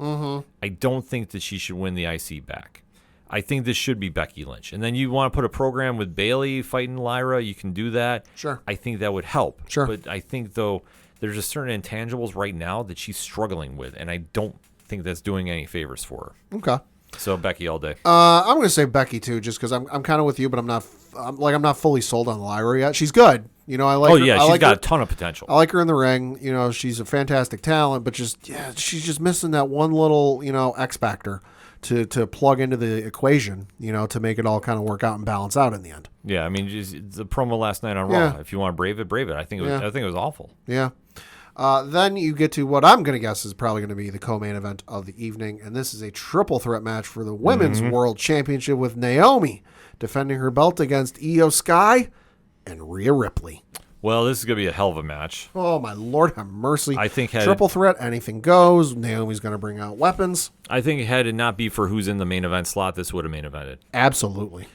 I don't think that she should win the IC back. I think this should be Becky Lynch. And then you want to put a program with Bayley fighting Lyra, you can do that. Sure. I think that would help. Sure. But I think, though, there's just certain intangibles right now that she's struggling with, and I don't think that's doing any favors for her. Okay. So Becky all day. I'm going to say Becky too, just because I'm kind of with you, but I'm not fully sold on Lyra yet. She's good. You know, I like. Oh her. yeah, I she's like got her. a ton of potential. I like her in the ring. You know, she's a fantastic talent, but she's just missing that one little, X factor to plug into the equation, to make it all kind of work out and balance out in the end. Yeah, I mean, just the promo last night on Raw. Yeah. If you want to brave it. I think it was awful. Yeah. Then you get to what I'm going to guess is probably going to be the co-main event of the evening, and this is a triple threat match for the Women's World Championship with Naomi defending her belt against Io Sky and Rhea Ripley. Well, this is going to be a hell of a match. Oh, my Lord have mercy. I think triple threat, anything goes. Naomi's going to bring out weapons. I think had it not be for who's in the main event slot, this would have main evented. Absolutely.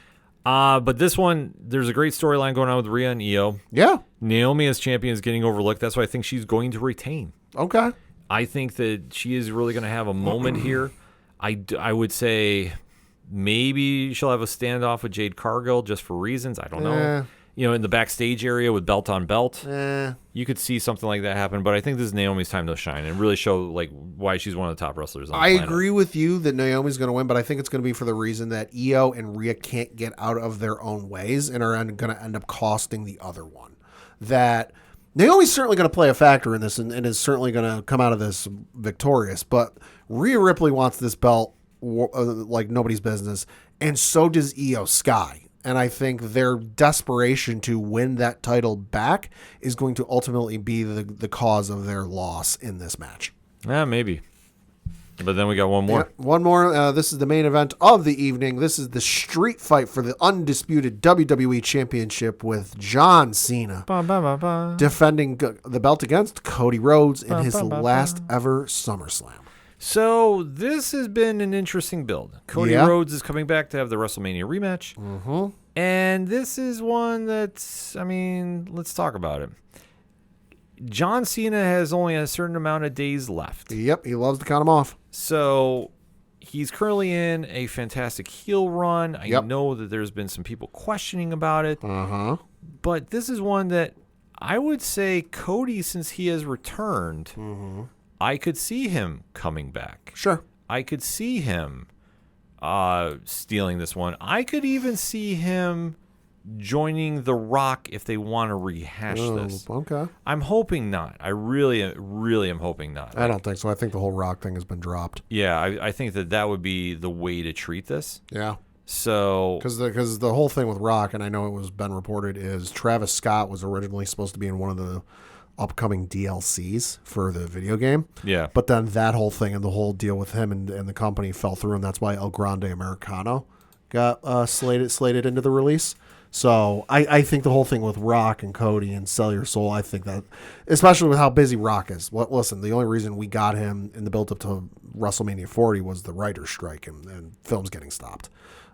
But this one, there's a great storyline going on with Rhea and Io. Yeah. Naomi as champion is getting overlooked. That's why I think she's going to retain. Okay. I think that she is really going to have a moment here. I would say maybe she'll have a standoff with Jade Cargill just for reasons. I don't know. In the backstage area with belt on belt. You could see something like that happen, but I think this is Naomi's time to shine and really show why she's one of the top wrestlers on the planet. Agree with you that Naomi's going to win, but I think it's going to be for the reason that Io and Rhea can't get out of their own ways and are going to end up costing the other one. That Naomi's certainly going to play a factor in this and is certainly going to come out of this victorious, but Rhea Ripley wants this belt like nobody's business, and so does Io Sky. And I think their desperation to win that title back is going to ultimately be the cause of their loss in this match. Yeah, maybe. But then we got one more. Yeah, one more. This is the main event of the evening. This is the street fight for the undisputed WWE Championship with John Cena defending the belt against Cody Rhodes in his last ever SummerSlam. So this has been an interesting build. Cody Rhodes is coming back to have the WrestleMania rematch. And this is one that's, let's talk about it. John Cena has only a certain amount of days left. Yep, he loves to count them off. So he's currently in a fantastic heel run. I know that there's been some people questioning about it. But this is one that I would say Cody, since he has returned, I could see him coming back. Sure. I could see him stealing this one. I could even see him joining The Rock if they want to rehash this. Okay. I'm hoping not. I really am hoping not. I don't think so. I think the whole Rock thing has been dropped. Yeah, I think that would be the way to treat this. Yeah. So, because the whole thing with Rock, and I know it was been reported, is Travis Scott was originally supposed to be in one of the upcoming DLCs for the video game. Yeah. But then that whole thing and the whole deal with him and the company fell through, and that's why El Grande Americano got slated into the release. So I think the whole thing with Rock and Cody and Sell Your Soul, I think that, especially with how busy Rock is. Listen, the only reason we got him in the build-up to WrestleMania 40 was the writer's strike and films getting stopped.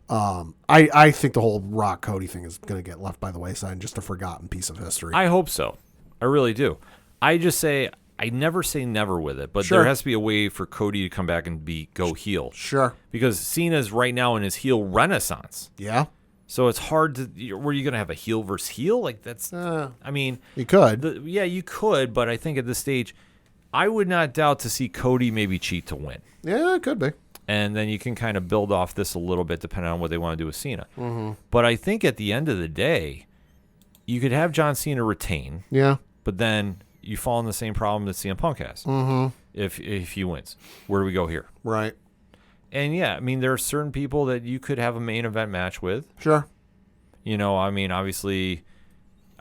I think the whole Rock Cody thing is going to get left by the wayside and just a forgotten piece of history. I hope so. I really do. I just say I never say never with it, but Sure. there has to be a way for Cody to come back and go heel. Sure. Because Cena's right now in his heel renaissance. Yeah. So it's hard to. Were you going to have a heel versus heel? Like that's. You could. You could, but I think at this stage, I would not doubt to see Cody maybe cheat to win. Yeah, it could be. And then you can kind of build off this a little bit depending on what they want to do with Cena. But I think at the end of the day, you could have John Cena retain. Yeah. But then you fall in the same problem that CM Punk has. if he wins. Where do we go here? Right. And yeah, I mean, there are certain people that you could have a main event match with. Sure. You know, I mean, obviously,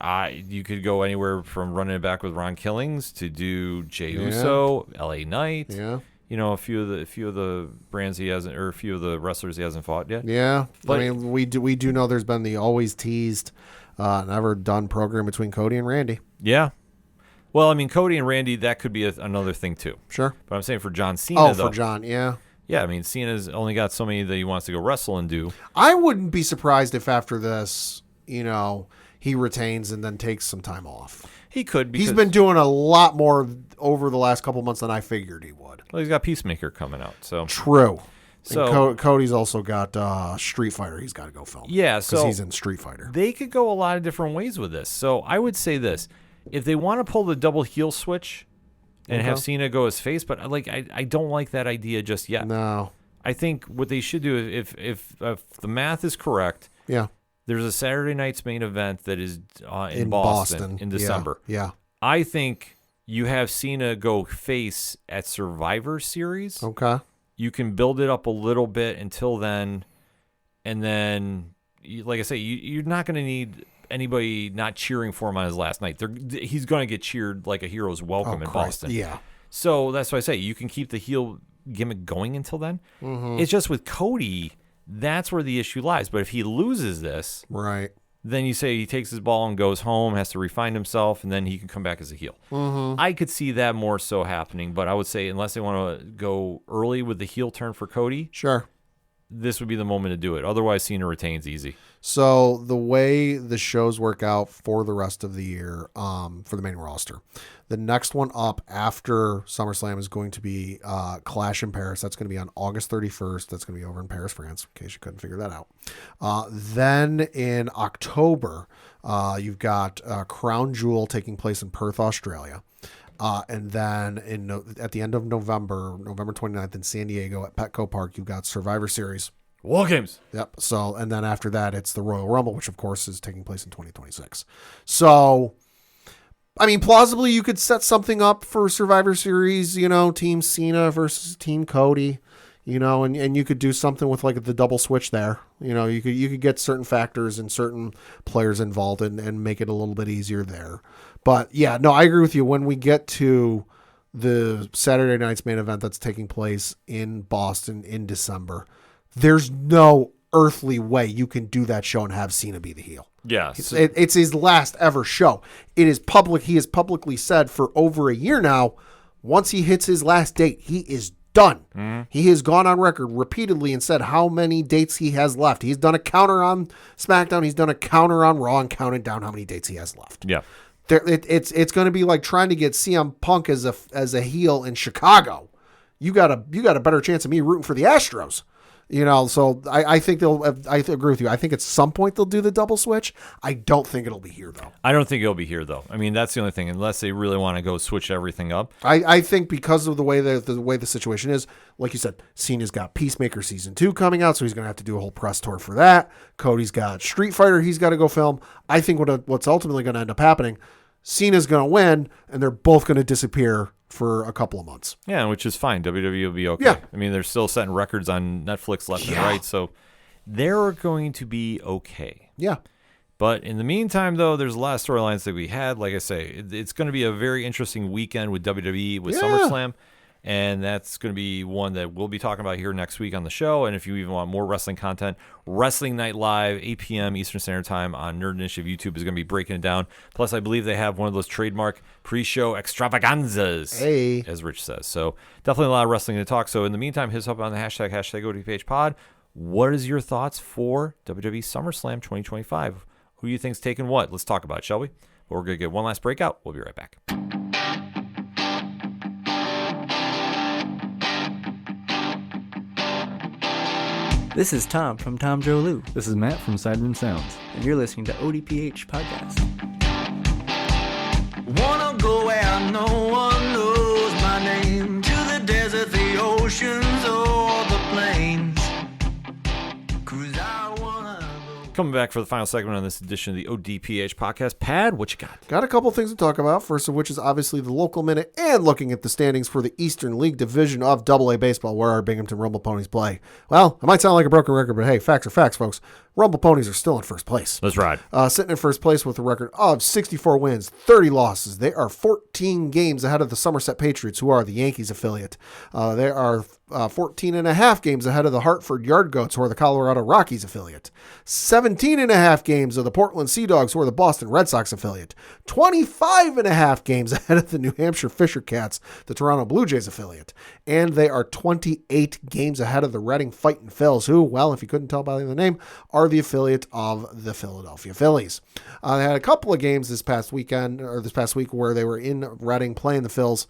you could go anywhere from running it back with Ron Killings to do Jey Uso, LA Knight. Yeah. You know, a few of the brands he hasn't, or a few of the wrestlers he hasn't fought yet. Yeah. But, I mean, we do know there's been the always teased, never done program between Cody and Randy. Yeah. Well, I mean, Cody and Randy, that could be another thing too. Sure. But I'm saying for John Cena, though. For John, yeah. Yeah, I mean, Cena's only got so many that he wants to go wrestle and do. I wouldn't be surprised if after this, you know, he retains and then takes some time off. He could, because He's been doing a lot more over the last couple months than I figured he would. Well, he's got Peacemaker coming out, so True. So and Cody's also got Street Fighter. He's got to go film. Yeah, because so he's in Street Fighter. They could go a lot of different ways with this. So I would say this: if they want to pull the double heel switch and have Cena go as face, but I don't like that idea just yet. No. I think what they should do, if the math is correct, Yeah. there's a Saturday night's main event that is in Boston in December. Yeah. I think you have Cena go face at Survivor Series. Okay. You can build it up a little bit until then, and then, like I say, you're not going to need anybody not cheering for him on his last night. He's going to get cheered like a hero's welcome in Boston. Yeah. So that's why I say you can keep the heel gimmick going until then. Mm-hmm. It's just with Cody, that's where the issue lies. But if he loses this, right, then you say he takes his ball and goes home, has to refine himself, and then he can come back as a heel. Mm-hmm. I could see that more so happening, but I would say unless they want to go early with the heel turn for Cody, sure, this would be the moment to do it. Otherwise, Cena retains easy. So the way the shows work out for the rest of the year, for the main roster, the next one up after SummerSlam is going to be Clash in Paris. That's going to be on August 31st. That's going to be over in Paris, France, in case you couldn't figure that out. Then in October, you've got Crown Jewel taking place in Perth, Australia. And then at the end of November 29th in San Diego at Petco Park, you've got Survivor Series. War Games. Yep. So, and then after that, it's the Royal Rumble, which of course is taking place in 2026. So, I mean, plausibly you could set something up for Survivor Series, you know, Team Cena versus Team Cody, you know, and you could do something with like the double switch there. You know, you could get certain factors and certain players involved and make it a little bit easier there. But yeah, no, I agree with you. When we get to the Saturday night's main event that's taking place in Boston in December, there's no earthly way you can do that show and have Cena be the heel. Yeah. It's his last ever show. It is public. He has publicly said for over a year now, once he hits his last date, he is done. Mm-hmm. He has gone on record repeatedly and said how many dates he has left. He's done a counter on SmackDown. He's done a counter on Raw and counted down how many dates he has left. Yeah. It's going to be like trying to get CM Punk as a heel in Chicago. You got a better chance of me rooting for the Astros. You know, so I think I agree with you. I think at some point they'll do the double switch. I don't think it'll be here, though. I don't think it'll be here, though. I mean, that's the only thing, unless they really want to go switch everything up. I think because of the way the situation is, like you said, Cena's got Peacemaker Season 2 coming out, so he's going to have to do a whole press tour for that. Cody's got Street Fighter he's got to go film. I think what's ultimately going to end up happening, Cena's going to win, and they're both going to disappear for a couple of months. Yeah, which is fine. WWE will be okay. Yeah. I mean, they're still setting records on Netflix left and right, so they're going to be okay. Yeah. But in the meantime, though, there's a lot of storylines that we had. Like I say, it's going to be a very interesting weekend with WWE, with SummerSlam, and that's going to be one that we'll be talking about here next week on the show. And if you even want more wrestling content, Wrestling Night Live, 8 p.m. Eastern Standard Time on Nerd Initiative YouTube is going to be breaking it down. Plus, I believe they have one of those trademark pre-show extravaganzas, as Rich says. So definitely a lot of wrestling to talk. So in the meantime, hit us up on the hashtag ODPH pod. What is your thoughts for WWE SummerSlam 2025? Who do you think's taking what? Let's talk about it, shall we? But we're going to get one last breakout. We'll be right back. This is Tom from Tom Joe Lou, This is Matt from Sideroom Sounds. and you're listening to ODPH Podcast. Wanna go where no one knows my name, to the desert, the oceans, or the plains. 'Cause I wanna go. Coming back for the final segment on this edition of the ODPH podcast. Pad, what you got? Got a couple things to talk about. First of which is obviously the local minute and looking at the standings for the Eastern League Division of AA Baseball, where our Binghamton Rumble Ponies play. Well, it might sound like a broken record, but hey, facts are facts, folks. Rumble Ponies are still in first place. That's right. Sitting in first place with a record of 64 wins, 30 losses. They are 14 games ahead of the Somerset Patriots, who are the Yankees affiliate. They are 14 and a half games ahead of the Hartford Yard Goats, who are the Colorado Rockies affiliate. 17 and a half games of the Portland Sea Dogs, who are the Boston Red Sox affiliate. 25 and a half games ahead of the New Hampshire Fisher Cats, the Toronto Blue Jays affiliate. And they are 28 games ahead of the Reading Fightin' Phils, who, well, if you couldn't tell by the name, are the affiliate of the Philadelphia Phillies. They had a couple of games this past week where they were in Reading playing the Phils.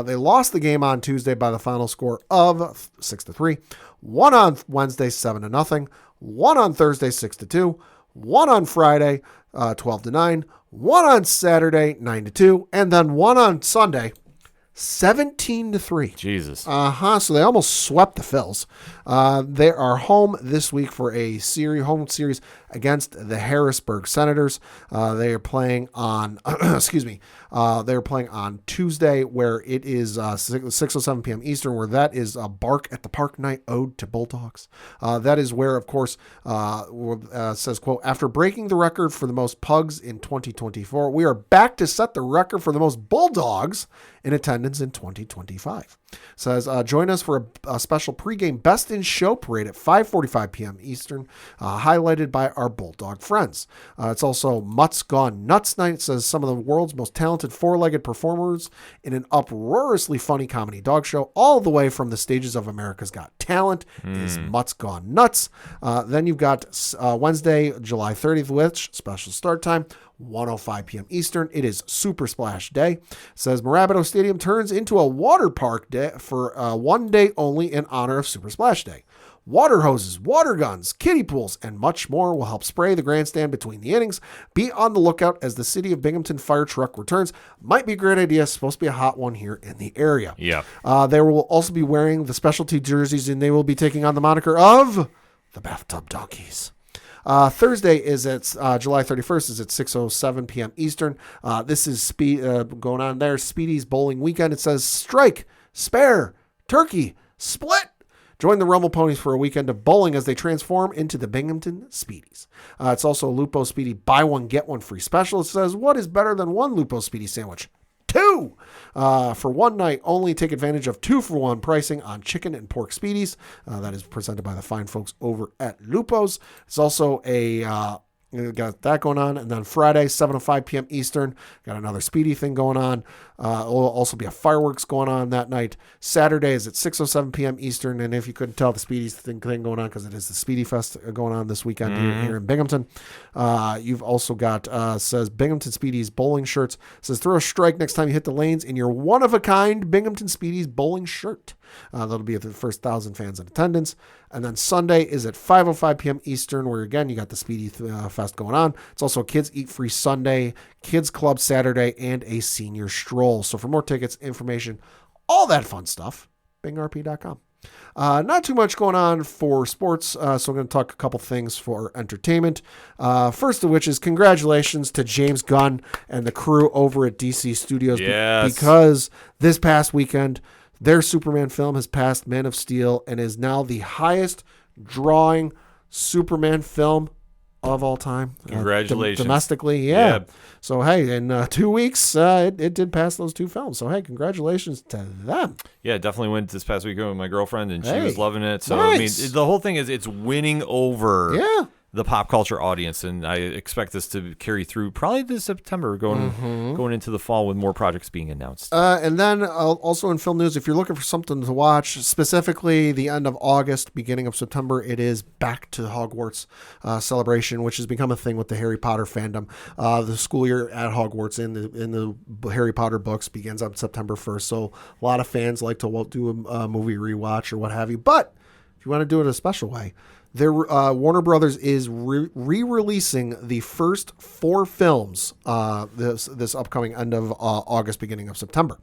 They lost the game on Tuesday by the final score of 6-3. One on Wednesday, 7-0. One on Thursday, 6-2. One on Friday, 12-9. One on Saturday, 9-2. And then one on Sunday, 17-3. Jesus. So they almost swept the Phils. They are home this week for a home series against the Harrisburg Senators. They are playing on, they are playing on Tuesday, where it is 6:07 p.m. Eastern, where that is a Bark at the Park night ode to Bulldogs. That is where, of course, says, quote, after breaking the record for the most pugs in 2024, we are back to set the record for the most Bulldogs in attendance in 2025. Says, join us for a special pregame Best in Show parade at 5:45 p.m. Eastern, highlighted by our Bulldog friends. It's also Mutt's Gone Nuts night. It says some of the world's most talented four-legged performers in an uproariously funny comedy dog show, all the way from the stages of America's Got Talent, is Mutt's Gone Nuts. Then you've got Wednesday, July 30th, which special start time, 1:05 p.m. Eastern. It is Super Splash Day. It says Mirabito Stadium turns into a water park day for 1 day only in honor of Super Splash Day. Water hoses, water guns, kiddie pools, and much more will help spray the grandstand between the innings. Be on the lookout as the City of Binghamton fire truck returns. Might be a great idea. It's supposed to be a hot one here in the area. Yeah. They will also be wearing the specialty jerseys, and they will be taking on the moniker of the Bathtub Donkeys. Thursday is at July 31st is at 6:07 p.m. Eastern. This is going on there. Speedy's Bowling Weekend. It says strike, spare, turkey, split. Join the Rumble Ponies for a weekend of bowling as they transform into the Binghamton Speedies. It's also Lupo Speedy buy one, get one free special. It says, what is better than one Lupo Speedy sandwich? 2 for one night only. Take advantage of 2-for-1 pricing on chicken and pork Speedies. That is presented by the fine folks over at Lupo's. It's also got that going on. And then Friday, 7:05 p.m. Eastern, got another Speedy thing going on. Will also be a fireworks going on that night. Saturday is at 6:07 p.m. Eastern. And if you couldn't tell, the Speedy thing going on, because it is the Speedy Fest going on this weekend here in Binghamton. You've also got, says Binghamton Speedies bowling shirts. Says throw a strike next time you hit the lanes in your one-of-a-kind Binghamton Speedies bowling shirt. That'll be at the first 1,000 fans in attendance. And then Sunday is at 5:05 p.m. Eastern, where, again, you got the Speedy Fest going on. It's also a Kids Eat Free Sunday, Kids Club Saturday, and a senior stroll. So for more tickets, information, all that fun stuff, bingrp.com. Not too much going on for sports, so I'm going to talk a couple things for entertainment. First of which is congratulations to James Gunn and the crew over at DC Studios. Yes. Because this past weekend, their Superman film has passed Man of Steel and is now the highest drawing Superman film of all time. Congratulations. Domestically, yeah. So, hey, in 2 weeks, it did pass those two films. So, hey, congratulations to them. Yeah, definitely went this past weekend with my girlfriend, and she Hey, was loving it. So, nice. I mean, the whole thing is it's winning over the pop culture audience, and I expect this to carry through probably this September, going into the fall with more projects being announced. And then also in film news, if you're looking for something to watch, specifically the end of August, beginning of September, it is Back to Hogwarts celebration, which has become a thing with the Harry Potter fandom. The school year at Hogwarts in the Harry Potter books begins on September 1st, so a lot of fans like to do a movie rewatch or what have you. But if you want to do it a special way, Warner Brothers is re-releasing the first 4 films this upcoming end of August, beginning of September.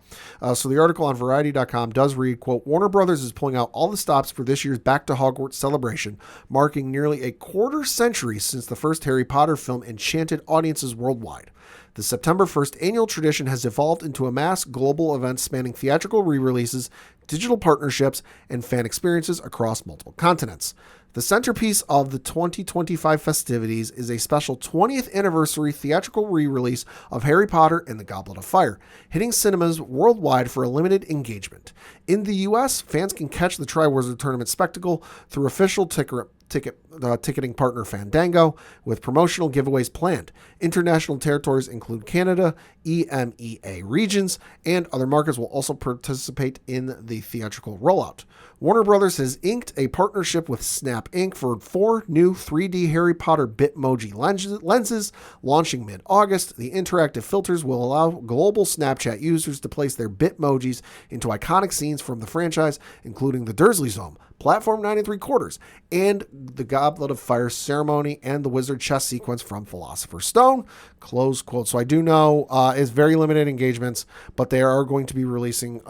So the article on Variety.com does read, quote, Warner Brothers is pulling out all the stops for this year's Back to Hogwarts celebration, marking nearly a quarter century since the first Harry Potter film enchanted audiences worldwide. The September 1st annual tradition has evolved into a mass global event spanning theatrical re-releases, digital partnerships, and fan experiences across multiple continents. The centerpiece of the 2025 festivities is a special 20th anniversary theatrical re-release of Harry Potter and the Goblet of Fire, hitting cinemas worldwide for a limited engagement. In the U.S., fans can catch the Triwizard Tournament spectacle through official ticketing partner Fandango, with promotional giveaways planned. International territories include Canada, EMEA regions, and other markets will also participate in the theatrical rollout. Warner Brothers has inked a partnership with Snap Inc. for 4 new 3D Harry Potter Bitmoji lenses launching mid-August. The interactive filters will allow global Snapchat users to place their Bitmojis into iconic scenes from the franchise, including the Dursley Zone, Platform 9 3/4, and the Goblet of Fire ceremony and the wizard chess sequence from Philosopher's Stone, close quote. So I do know it's very limited engagements, but they are going to be releasing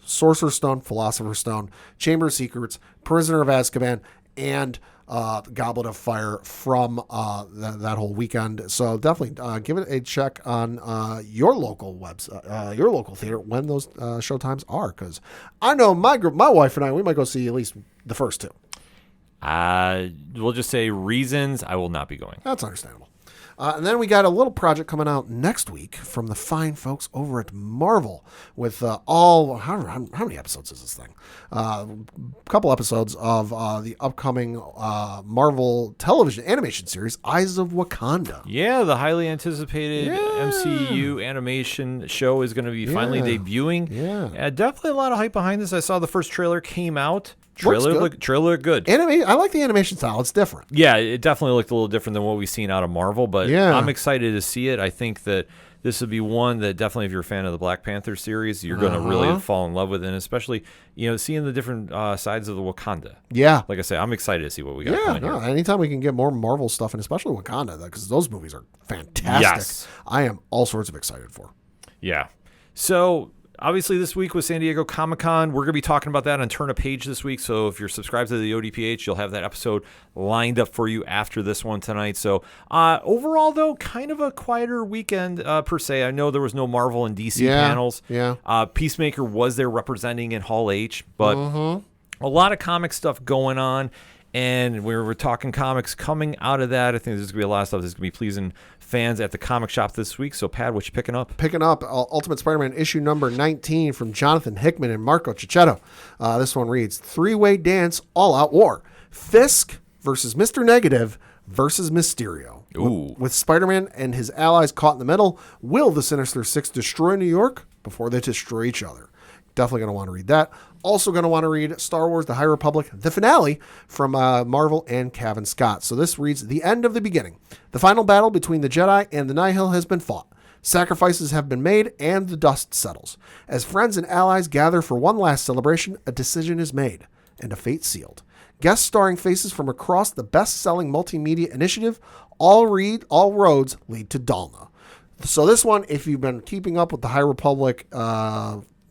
Sorcerer's Stone, Philosopher's Stone, Chamber of Secrets, Prisoner of Azkaban, and Goblet of Fire from that whole weekend. So definitely give it a check on your local website, your local theater when those show times are, because I know my wife and I, we might go see at least the first 2. We'll just say reasons I will not be going. That's understandable. And then we got a little project coming out next week from the fine folks over at Marvel with how many episodes is this thing? A couple episodes of the upcoming Marvel television animation series, Eyes of Wakanda. Yeah, the highly anticipated MCU animation show is going to be finally debuting. Yeah. Definitely a lot of hype behind this. I saw the first trailer came out. Trailer looked good. I like the animation style. It's different. Yeah, it definitely looked a little different than what we've seen out of Marvel, but I'm excited to see it. I think that this would be one that definitely, if you're a fan of the Black Panther series, you're going to really fall in love with it, and especially, seeing the different sides of the Wakanda. Yeah. Like I say, I'm excited to see what we got coming here. Anytime we can get more Marvel stuff, and especially Wakanda, because those movies are fantastic. Yes. I am all sorts of excited for. Yeah. So obviously, this week was San Diego Comic-Con. We're going to be talking about that on Turn a Page this week. So if you're subscribed to the ODPH, you'll have that episode lined up for you after this one tonight. So overall, though, kind of a quieter weekend per se. I know there was no Marvel and DC panels. Yeah. Peacemaker was there representing in Hall H, but a lot of comic stuff going on. And we were talking comics coming out of that. I think there's going to be a lot of stuff that's going to be pleasing fans at the comic shop this week. So, Pat, what you picking up? Picking up Ultimate Spider-Man issue number 19 from Jonathan Hickman and Marco Cicchetto. This one reads, 3-way dance, all-out war. Fisk versus Mr. Negative versus Mysterio. Ooh. With Spider-Man and his allies caught in the middle, will the Sinister Six destroy New York before they destroy each other? Definitely going to want to read that. Also going to want to read Star Wars The High Republic, the finale from Marvel and Cavan Scott. So this reads, the end of the beginning. The final battle between the Jedi and the Nihil has been fought. Sacrifices have been made and the dust settles. As friends and allies gather for one last celebration, a decision is made and a fate sealed. Guest starring faces from across the best-selling multimedia initiative, all roads lead to Dalna. So this one, if you've been keeping up with the High Republic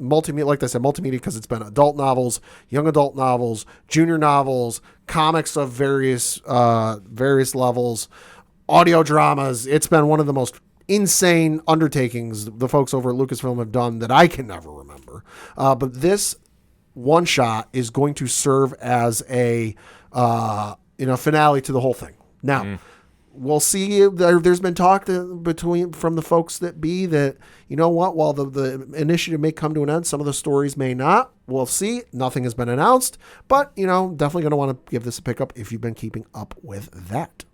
multimedia, like I said, multimedia, because it's been adult novels, young adult novels, junior novels, comics of various levels, audio dramas. It's been one of the most insane undertakings the folks over at Lucasfilm have done that I can never remember. But this one shot is going to serve as a finale to the whole thing. Now. We'll see. There's been talk from the folks that while the initiative may come to an end, some of the stories may not. We'll see. Nothing has been announced, but definitely going to want to give this a pickup if you've been keeping up with that.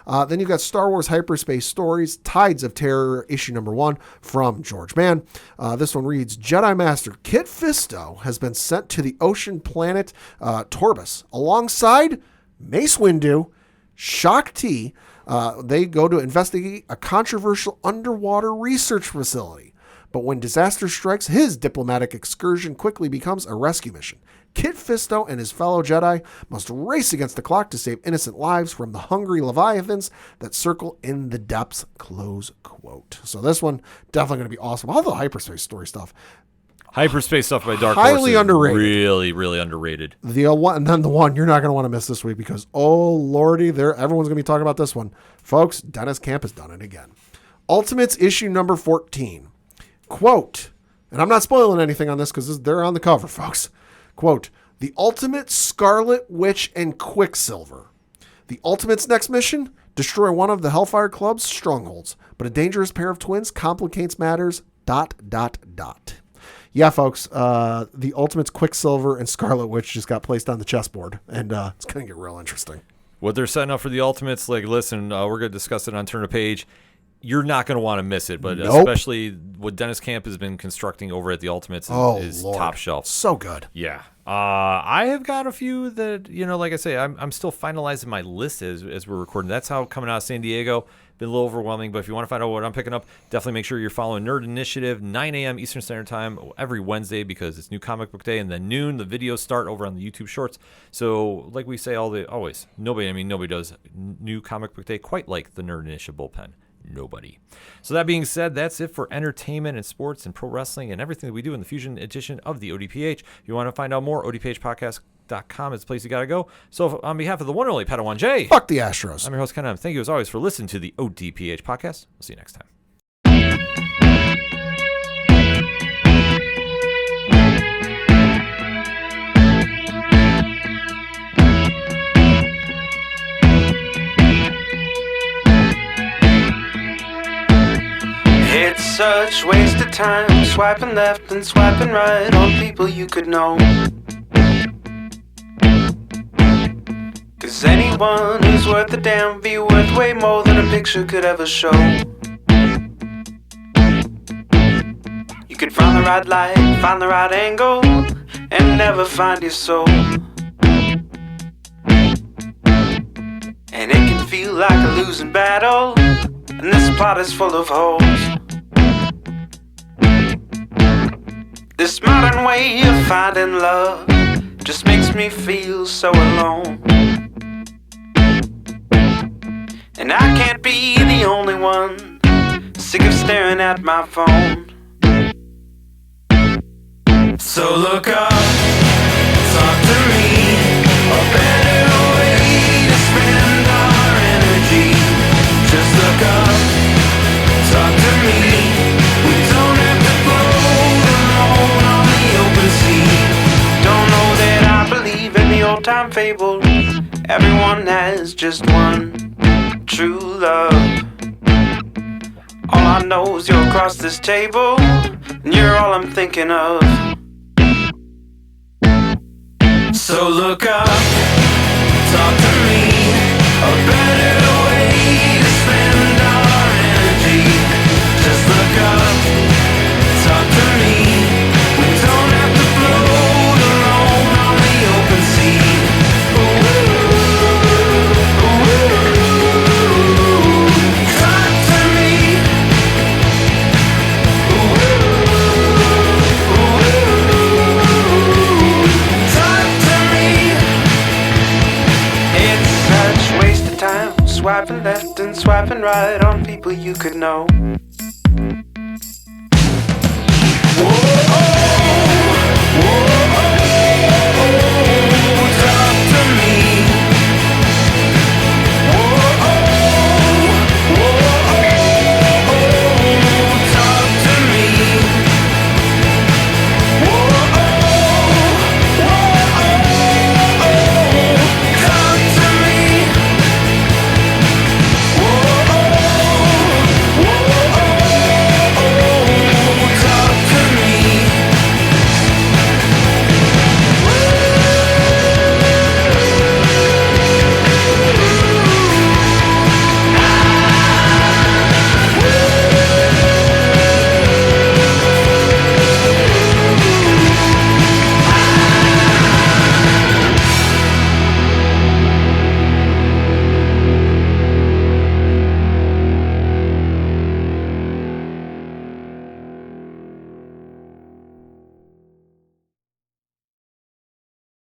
Then you've got Star Wars Hyperspace Stories, Tides of Terror, issue number 1 from George Mann. This one reads, Jedi Master Kit Fisto has been sent to the ocean planet Torbus alongside Mace Windu, Shaak Ti. They go to investigate a controversial underwater research facility. But when disaster strikes, his diplomatic excursion quickly becomes a rescue mission. Kit Fisto and his fellow Jedi must race against the clock to save innocent lives from the hungry leviathans that circle in the depths, close quote. So this one, definitely going to be awesome. All the hyperspace story stuff. Hyperspace stuff by Dark Highly Horse is underrated. really, really underrated. And then the one you're not going to want to miss this week because, oh, lordy, everyone's going to be talking about this one. Folks, Dennis Camp has done it again. Ultimates issue number 14. Quote, and I'm not spoiling anything on this because they're on the cover, folks. Quote, the Ultimate Scarlet Witch and Quicksilver. The Ultimate's next mission? Destroy one of the Hellfire Club's strongholds. But a dangerous pair of twins complicates matters, ... Yeah, folks, the Ultimate's Quicksilver and Scarlet Witch just got placed on the chessboard, and it's going to get real interesting. What they're setting up for the Ultimates, like, listen, we're going to discuss it on Turn a Page. You're not going to want to miss it, but especially what Dennis Camp has been constructing over at the Ultimates is top shelf. So good. Yeah. I have got a few that, like I say, I'm still finalizing my list as we're recording. That's how coming out of San Diego. Been a little overwhelming, but if you want to find out what I'm picking up, definitely make sure you're following Nerd Initiative, 9 a.m. Eastern Standard Time every Wednesday because it's New Comic Book Day, and then noon the videos start over on the YouTube Shorts. So, like we say always, nobody does New Comic Book Day quite like the Nerd Initiative bullpen. Nobody. So that being said, that's it for entertainment and sports and pro wrestling and everything that we do in the Fusion edition of the ODPH. If you want to find out more, odphpodcast.com is the place you got to go. So on behalf of the one and only Padawan J, fuck the Astros. I'm your host, Ken M. Thank you as always for listening to the ODPH podcast. We'll see you next time. It's such waste of time, swiping left and swiping right on people you could know. Cause anyone who's worth a damn be worth way more than a picture could ever show. You could find the right light, find the right angle, and never find your soul. And it can feel like a losing battle, and this plot is full of holes. This modern way of finding love just makes me feel so alone. And I can't be the only one sick of staring at my phone. So look up, talk to me, a better way to spend our energy. Just look up, talk to me. We don't have to float alone on the open sea. Don't know that I believe in the old time fable. Everyone has just one true love. All I know is you're across this table, and you're all I'm thinking of. So look up, talk to me, a better way to spend our energy. Just look up, talk to me. We don't have to float alone on the open sea. Talk to me. Talk to me. It's such waste of time, swiping left and swiping right on people you could know.